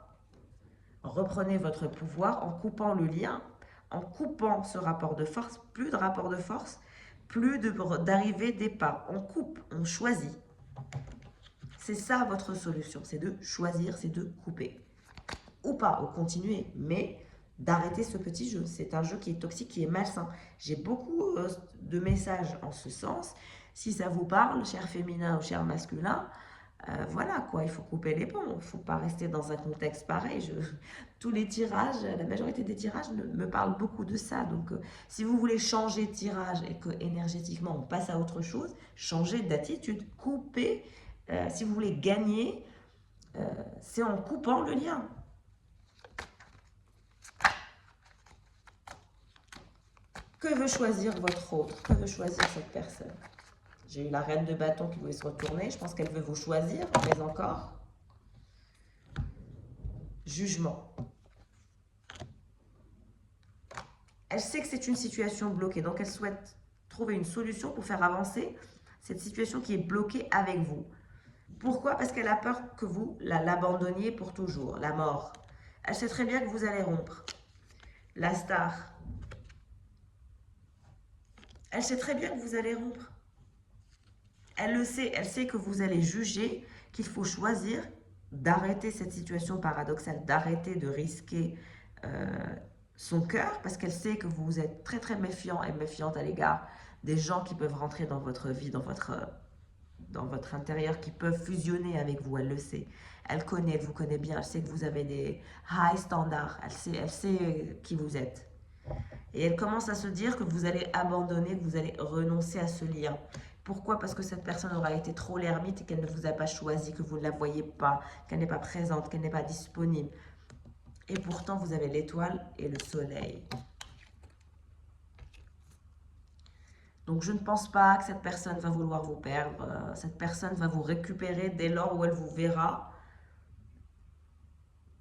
Reprenez votre pouvoir en coupant le lien, en coupant ce rapport de force, plus de rapport de force, plus d'arrivée, départ. On coupe, on choisit. C'est ça votre solution, c'est de choisir, c'est de couper. Ou pas, ou continuer, mais d'arrêter ce petit jeu. C'est un jeu qui est toxique, qui est malsain. J'ai beaucoup de messages en ce sens. Si ça vous parle, cher féminin ou cher masculin, voilà quoi, il faut couper les ponts. Il ne faut pas rester dans un contexte pareil. Tous les tirages, la majorité des tirages me parlent beaucoup de ça. Donc, si vous voulez changer de tirage et que énergétiquement on passe à autre chose, changez d'attitude, coupez. Si vous voulez gagner, c'est en coupant le lien. Que veut choisir votre autre? Que veut choisir cette personne? J'ai eu la reine de bâton qui voulait se retourner. Je pense qu'elle veut vous choisir, mais encore. Jugement. Elle sait que c'est une situation bloquée, donc elle souhaite trouver une solution pour faire avancer cette situation qui est bloquée avec vous. Pourquoi? Parce qu'elle a peur que vous l'abandonniez pour toujours, la mort. Elle sait très bien que vous allez rompre. La star. Elle sait très bien que vous allez rompre. Elle le sait, elle sait que vous allez juger, qu'il faut choisir d'arrêter cette situation paradoxale, d'arrêter de risquer son cœur, parce qu'elle sait que vous êtes très très méfiant et méfiante à l'égard des gens qui peuvent rentrer dans votre vie, dans votre intérieur, qui peuvent fusionner avec vous, elle le sait. Elle connaît, elle vous connaît bien, elle sait que vous avez des high standards, elle sait qui vous êtes. Et elle commence à se dire que vous allez abandonner, que vous allez renoncer à ce lien. Pourquoi? Parce que cette personne aura été trop l'ermite et qu'elle ne vous a pas choisi, que vous ne la voyez pas, qu'elle n'est pas présente, qu'elle n'est pas disponible. Et pourtant, vous avez l'étoile et le soleil. Donc, je ne pense pas que cette personne va vouloir vous perdre. Cette personne va vous récupérer dès lors où elle vous verra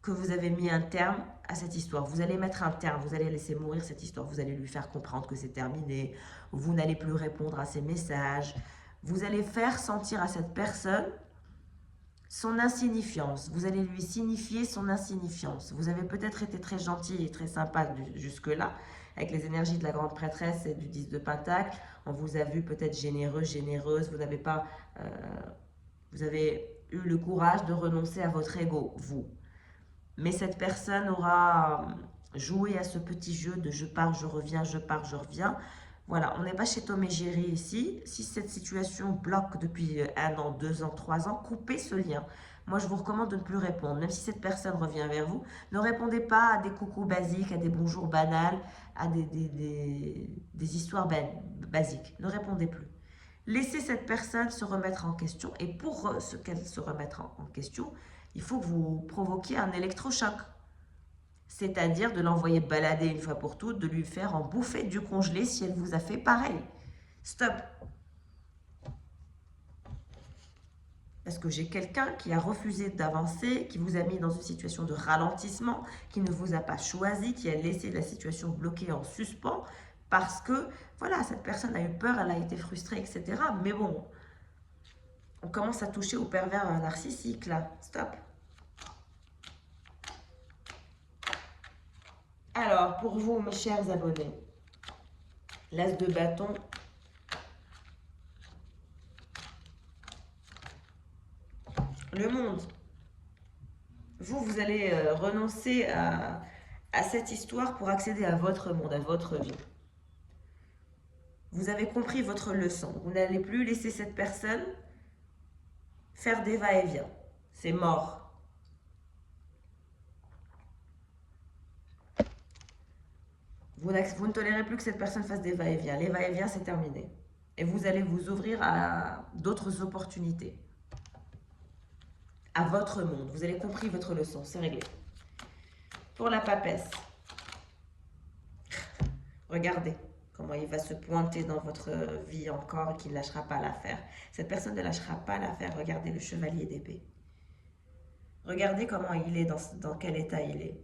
que vous avez mis un terme à cette histoire. Vous allez mettre un terme, vous allez laisser mourir cette histoire, vous allez lui faire comprendre que c'est terminé, vous n'allez plus répondre à ses messages, vous allez faire sentir à cette personne son insignifiance, vous allez lui signifier son insignifiance. Vous avez peut-être été très gentil et très sympa jusque-là, avec les énergies de la grande prêtresse et du 10 de Pentacle. On vous a vu peut-être généreux, généreuse, vous n'avez pas... vous avez eu le courage de renoncer à votre ego, vous. Mais cette personne aura joué à ce petit jeu de je pars, je reviens, je pars, je reviens. Voilà, on n'est pas chez Tom et Jerry ici. Si cette situation bloque depuis 1 an, 2 ans, 3 ans, coupez ce lien. Moi, je vous recommande de ne plus répondre. Même si cette personne revient vers vous, ne répondez pas à des coucous basiques, à des bonjours banals, à des histoires basiques. Ne répondez plus. Laissez cette personne se remettre en question. Et pour ce qu'elle se remette en question, il faut que vous provoquiez un électrochoc. C'est-à-dire de l'envoyer balader une fois pour toutes, de lui faire en bouffer du congelé si elle vous a fait pareil. Stop. Parce que j'ai quelqu'un qui a refusé d'avancer, qui vous a mis dans une situation de ralentissement, qui ne vous a pas choisi, qui a laissé la situation bloquée en suspens, parce que, voilà, cette personne a eu peur, elle a été frustrée, etc. Mais bon, on commence à toucher au pervers narcissique, là. Stop. Alors, pour vous, mes chers abonnés, l'as de bâton, le monde. Vous allez renoncer à cette histoire pour accéder à votre monde, à votre vie. Vous avez compris votre leçon. Vous n'allez plus laisser cette personne faire des va-et-vient. C'est mort. Vous ne tolérez plus que cette personne fasse des va-et-vient. Les va-et-vient, c'est terminé. Et vous allez vous ouvrir à d'autres opportunités. À votre monde. Vous avez compris votre leçon. C'est réglé. Pour la papesse. Regardez comment il va se pointer dans votre vie encore et qu'il ne lâchera pas l'affaire. Cette personne ne lâchera pas l'affaire. Regardez le chevalier d'épée. Regardez comment il est, dans quel état il est.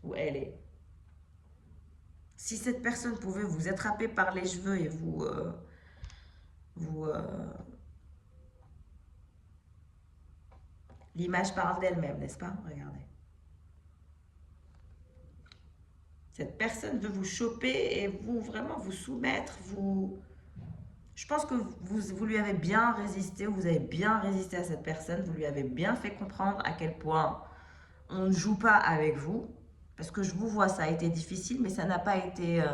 Ou elle est. Si cette personne pouvait vous attraper par les cheveux et l'image parle d'elle-même, n'est-ce pas? Regardez. Cette personne veut vous choper et vraiment vous soumettre. Je pense que vous lui avez bien résisté, vous avez bien résisté à cette personne. Vous lui avez bien fait comprendre à quel point on ne joue pas avec vous. Parce que je vous vois, ça a été difficile, mais ça n'a pas été...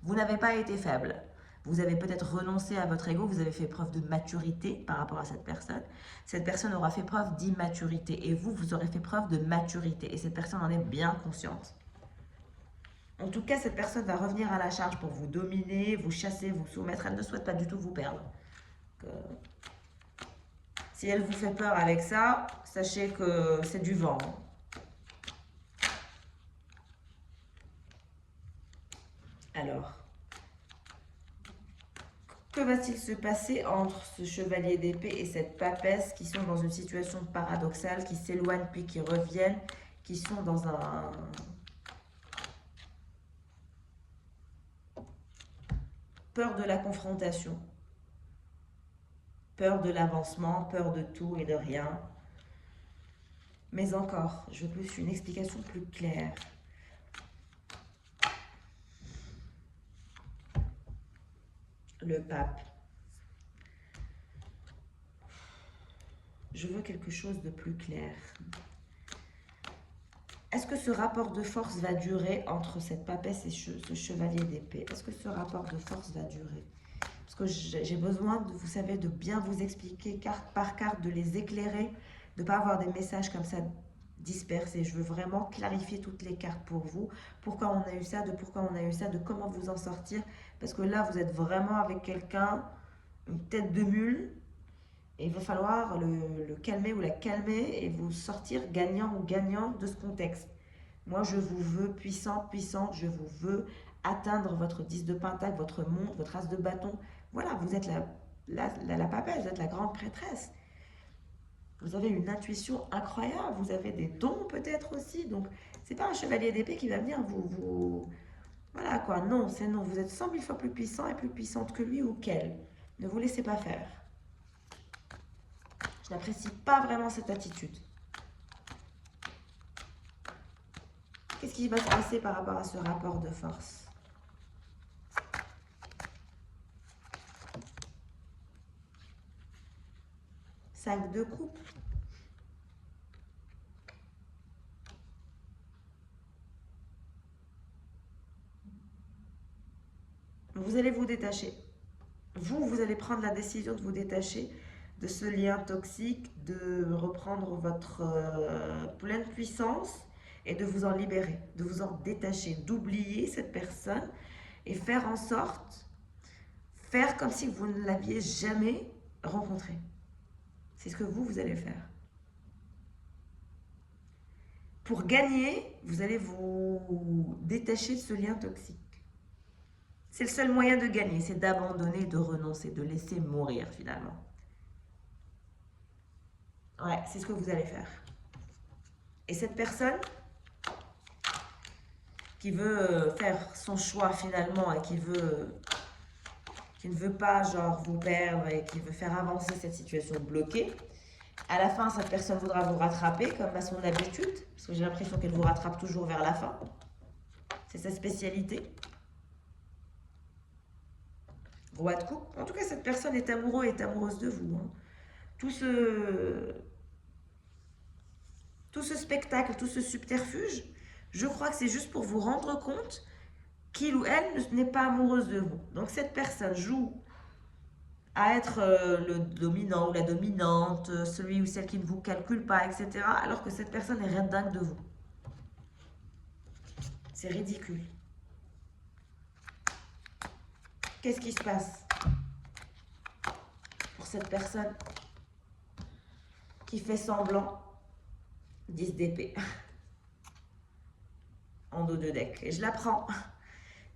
vous n'avez pas été faible. Vous avez peut-être renoncé à votre ego, vous avez fait preuve de maturité par rapport à cette personne. Cette personne aura fait preuve d'immaturité et vous aurez fait preuve de maturité. Et cette personne en est bien consciente. En tout cas, cette personne va revenir à la charge pour vous dominer, vous chasser, vous soumettre. Elle ne souhaite pas du tout vous perdre. Si elle vous fait peur avec ça, sachez que c'est du vent. Alors, que va-t-il se passer entre ce chevalier d'épée et cette papesse qui sont dans une situation paradoxale, qui s'éloignent puis qui reviennent, qui sont dans un... peur de la confrontation, peur de l'avancement, peur de tout et de rien. Mais encore, je veux plus une explication plus claire. Le pape. Je veux quelque chose de plus clair. Est-ce que ce rapport de force va durer entre cette papesse et ce chevalier d'épée? Est-ce que ce rapport de force va durer? Parce que j'ai besoin, vous savez, de bien vous expliquer carte par carte, de les éclairer, de ne pas avoir des messages comme ça dispersés. Je veux vraiment clarifier toutes les cartes pour vous. Pourquoi on a eu ça, de pourquoi on a eu ça, de comment vous en sortir. Parce que là, vous êtes vraiment avec quelqu'un, une tête de mule, et il va falloir le calmer ou la calmer et vous sortir gagnant ou gagnant de ce contexte. Moi, je vous veux puissante, puissante. Je vous veux atteindre votre 10 de pentacle, votre monde, votre as de bâton. Voilà, vous êtes la papesse, vous êtes la grande prêtresse. Vous avez une intuition incroyable. Vous avez des dons peut-être aussi. Donc, c'est pas un chevalier d'épée qui va venir vous... Voilà quoi, non, c'est non. Vous êtes 100 000 fois plus puissant et plus puissante que lui ou qu'elle. Ne vous laissez pas faire. Je n'apprécie pas vraiment cette attitude. Qu'est-ce qui va se passer par rapport à ce rapport de force? Cinq de coupe. Vous allez vous détacher. Vous allez prendre la décision de vous détacher de ce lien toxique, de reprendre votre pleine puissance et de vous en libérer, de vous en détacher, d'oublier cette personne et faire en sorte faire comme si vous ne l'aviez jamais rencontré. C'est ce que vous allez faire. Pour gagner, vous allez vous détacher de ce lien toxique. C'est le seul moyen de gagner, c'est d'abandonner, de renoncer, de laisser mourir finalement. Ouais, c'est ce que vous allez faire. Et cette personne qui veut faire son choix finalement et qui ne veut pas genre vous perdre et qui veut faire avancer cette situation bloquée, à la fin, cette personne voudra vous rattraper comme à son habitude, parce que j'ai l'impression qu'elle vous rattrape toujours vers la fin. C'est sa spécialité. Roi de coupe. En tout cas, cette personne est amoureux et est amoureuse de vous. Hein. Tout ce spectacle, tout ce subterfuge, je crois que c'est juste pour vous rendre compte qu'il ou elle n'est pas amoureuse de vous. Donc cette personne joue à être le dominant ou la dominante, celui ou celle qui ne vous calcule pas, etc. Alors que cette personne est rien de dingue de vous. C'est ridicule. Qu'est-ce qui se passe pour cette personne qui fait semblant? 10 d'épée en dos de deck. Et je la prends.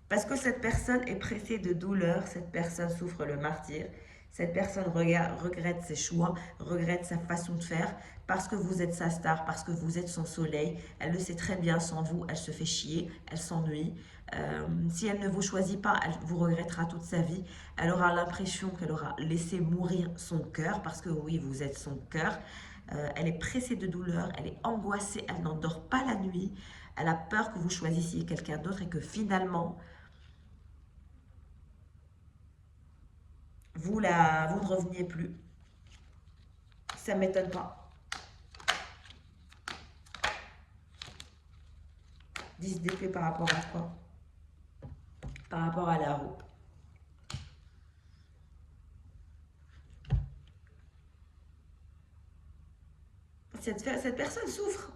Parce que cette personne est pressée de douleur, cette personne souffre le martyre, cette personne regrette ses choix, regrette sa façon de faire, parce que vous êtes sa star, parce que vous êtes son soleil. Elle le sait très bien, sans vous, elle se fait chier, elle s'ennuie. Si elle ne vous choisit pas, elle vous regrettera toute sa vie. Elle aura l'impression qu'elle aura laissé mourir son cœur, parce que oui, vous êtes son cœur. Elle est pressée de douleur, elle est angoissée, elle n'endort pas la nuit. Elle a peur que vous choisissiez quelqu'un d'autre et que finalement, vous ne reveniez plus. Ça ne m'étonne pas. 10 d'épée par rapport à quoi? Par rapport à la roue. Cette personne souffre.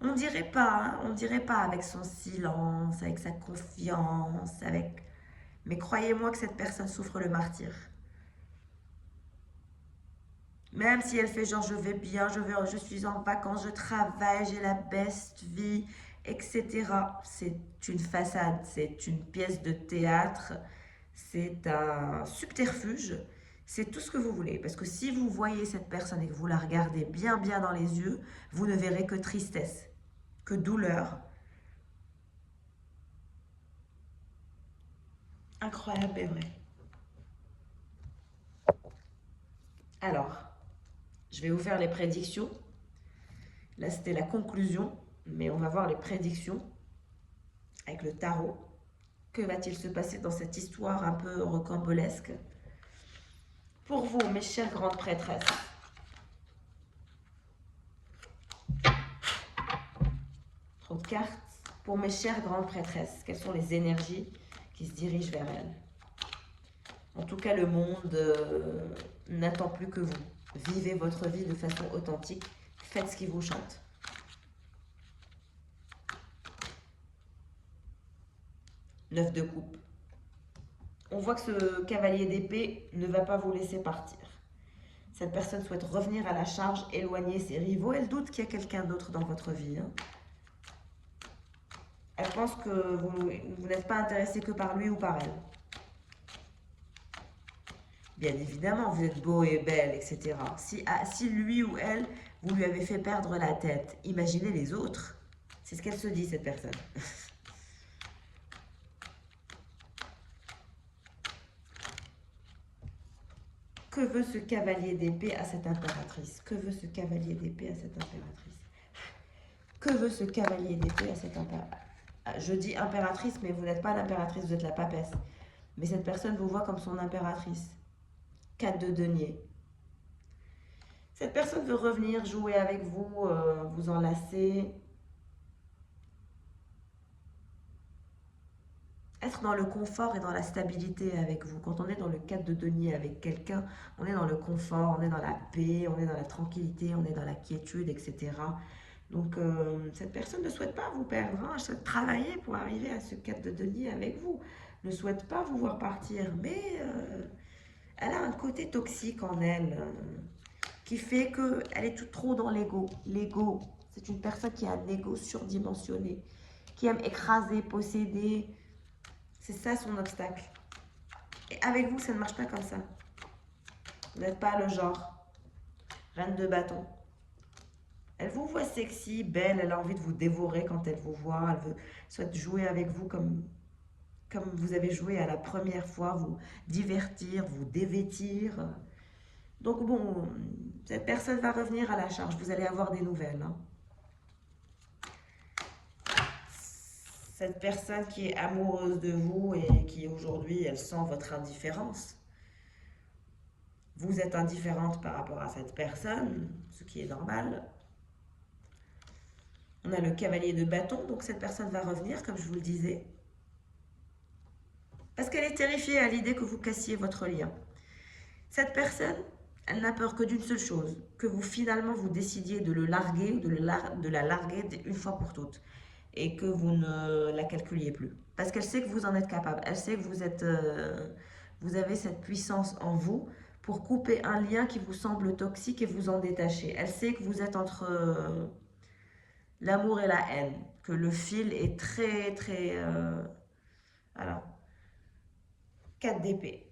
On dirait pas, hein, on dirait pas avec son silence, avec sa confiance, avec... Mais croyez-moi que cette personne souffre le martyre. Même si elle fait genre je vais bien, je suis en vacances, je travaille, j'ai la best vie, etc. C'est une façade, c'est une pièce de théâtre, c'est un subterfuge, c'est tout ce que vous voulez. Parce que si vous voyez cette personne et que vous la regardez bien bien dans les yeux, vous ne verrez que tristesse, que douleur. Incroyable et vrai. Alors, je vais vous faire les prédictions. Là, c'était la conclusion, mais on va voir les prédictions avec le tarot. Que va-t-il se passer dans cette histoire un peu rocambolesque? Pour vous, mes chères grandes prêtresses. Trop de cartes. Pour mes chères grandes prêtresses, quelles sont les énergies qui se dirigent vers elles? En tout cas, le monde n'attend plus que vous. Vivez votre vie de façon authentique. Faites ce qui vous chante. Neuf de coupe. On voit que ce cavalier d'épée ne va pas vous laisser partir. Cette personne souhaite revenir à la charge, éloigner ses rivaux. Elle doute qu'il y a quelqu'un d'autre dans votre vie. Hein. Elle pense que vous n'êtes pas intéressé que par lui ou par elle. Bien évidemment, vous êtes beau et belle, etc. Si lui ou elle, vous lui avez fait perdre la tête, imaginez les autres. C'est ce qu'elle se dit, cette personne. Que veut ce cavalier d'épée à cette impératrice? Que veut ce cavalier d'épée à cette impératrice? Que veut ce cavalier d'épée à cette impératrice? Je dis impératrice, mais vous n'êtes pas l'impératrice, vous êtes la papesse. Mais cette personne vous voit comme son impératrice. 4 de denier. Cette personne veut revenir jouer avec vous, vous enlacer. Être dans le confort et dans la stabilité avec vous. Quand on est dans le 4 de denier avec quelqu'un, on est dans le confort, on est dans la paix, on est dans la tranquillité, on est dans la quiétude, etc. Donc, cette personne ne souhaite pas vous perdre. Hein. Elle souhaite travailler pour arriver à ce 4 de denier avec vous. ne souhaite pas vous voir partir, mais elle a un côté toxique en elle qui fait qu'elle est tout trop dans l'ego. L'ego, c'est une personne qui a un ego surdimensionné, qui aime écraser, posséder. C'est ça son obstacle. Et avec vous, ça ne marche pas comme ça. Vous n'êtes pas le genre reine de bâton. Elle vous voit sexy, belle, elle a envie de vous dévorer quand elle vous voit. Elle veut souhaite jouer avec vous comme vous avez joué à la première fois, vous divertir, vous dévêtir. Donc bon, cette personne va revenir à la charge, vous allez avoir des nouvelles. Hein. Cette personne qui est amoureuse de vous et qui aujourd'hui, elle sent votre indifférence. Vous êtes indifférente par rapport à cette personne, ce qui est normal. On a le cavalier de bâton, donc cette personne va revenir, comme je vous le disais. Parce qu'elle est terrifiée à l'idée que vous cassiez votre lien. Cette personne, elle n'a peur que d'une seule chose, que vous finalement vous décidiez de le larguer ou de la larguer une fois pour toutes. Et que vous ne la calculiez plus. Parce qu'elle sait que vous en êtes capable. Elle sait que vous avez cette puissance en vous pour couper un lien qui vous semble toxique et vous en détacher. Elle sait que vous êtes entre l'amour et la haine. Que le fil est très, très... alors, 4 d'épée.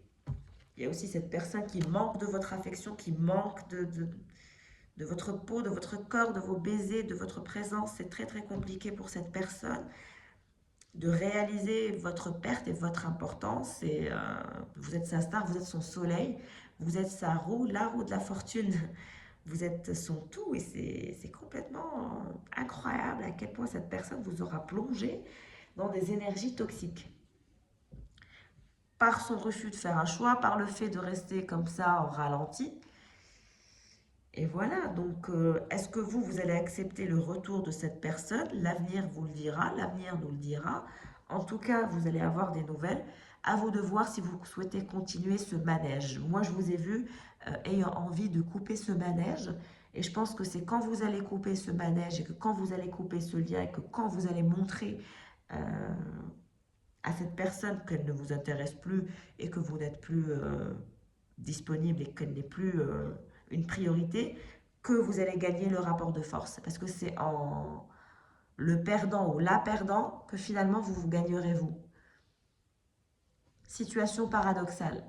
Il y a aussi cette personne qui manque de votre affection, qui manque de votre peau, de votre corps, de vos baisers, de votre présence. C'est très, très compliqué pour cette personne de réaliser votre perte et votre importance. Et, vous êtes sa star, vous êtes son soleil, vous êtes sa roue, la roue de la fortune. Vous êtes son tout et c'est complètement incroyable à quel point cette personne vous aura plongé dans des énergies toxiques. Par son refus de faire un choix, par le fait de rester comme ça en ralenti. Et voilà, donc est-ce que vous allez accepter le retour de cette personne? L'avenir vous le dira, l'avenir nous le dira. En tout cas, vous allez avoir des nouvelles. À vous de voir si vous souhaitez continuer ce manège. Moi, je vous ai vu ayant envie de couper ce manège. Et je pense que c'est quand vous allez couper ce manège et que quand vous allez couper ce lien et que quand vous allez montrer à cette personne qu'elle ne vous intéresse plus et que vous n'êtes plus disponible et qu'elle n'est plus une priorité, que vous allez gagner le rapport de force. Parce que c'est en le perdant ou la perdant que finalement vous gagnerez vous. Situation paradoxale.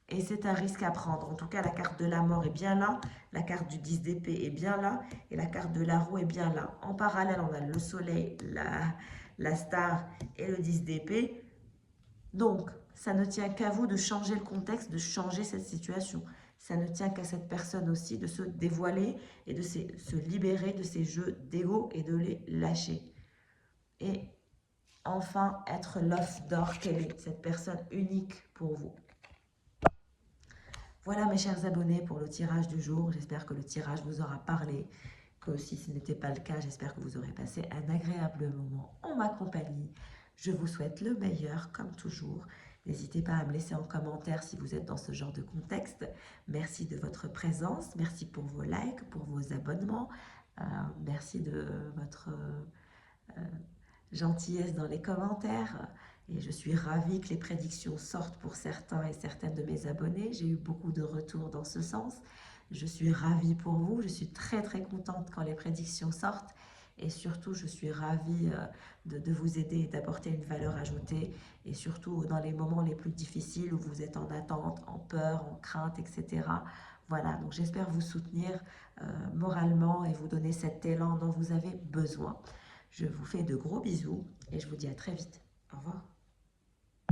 Et c'est un risque à prendre. En tout cas, la carte de la mort est bien là, la carte du 10 d'épée est bien là, et la carte de la roue est bien là. En parallèle, on a le soleil, la star et le 10 d'épée. Donc, ça ne tient qu'à vous de changer le contexte, de changer cette situation. Ça ne tient qu'à cette personne aussi de se dévoiler et de se libérer de ces jeux d'ego et de les lâcher. Et enfin, être l'œuf d'or qu'elle est, cette personne unique pour vous. Voilà mes chers abonnés pour le tirage du jour. J'espère que le tirage vous aura parlé, que si ce n'était pas le cas, j'espère que vous aurez passé un agréable moment en ma compagnie. Je vous souhaite le meilleur comme toujours. N'hésitez pas à me laisser en commentaire si vous êtes dans ce genre de contexte. Merci de votre présence, merci pour vos likes, pour vos abonnements. Merci de votre gentillesse dans les commentaires. Et je suis ravie que les prédictions sortent pour certains et certaines de mes abonnés. J'ai eu beaucoup de retours dans ce sens. Je suis ravie pour vous. Je suis très très contente quand les prédictions sortent. Et surtout, je suis ravie de vous aider et d'apporter une valeur ajoutée. Et surtout dans les moments les plus difficiles où vous êtes en attente, en peur, en crainte, etc. Voilà, donc j'espère vous soutenir moralement et vous donner cet élan dont vous avez besoin. Je vous fais de gros bisous et je vous dis à très vite. Au revoir.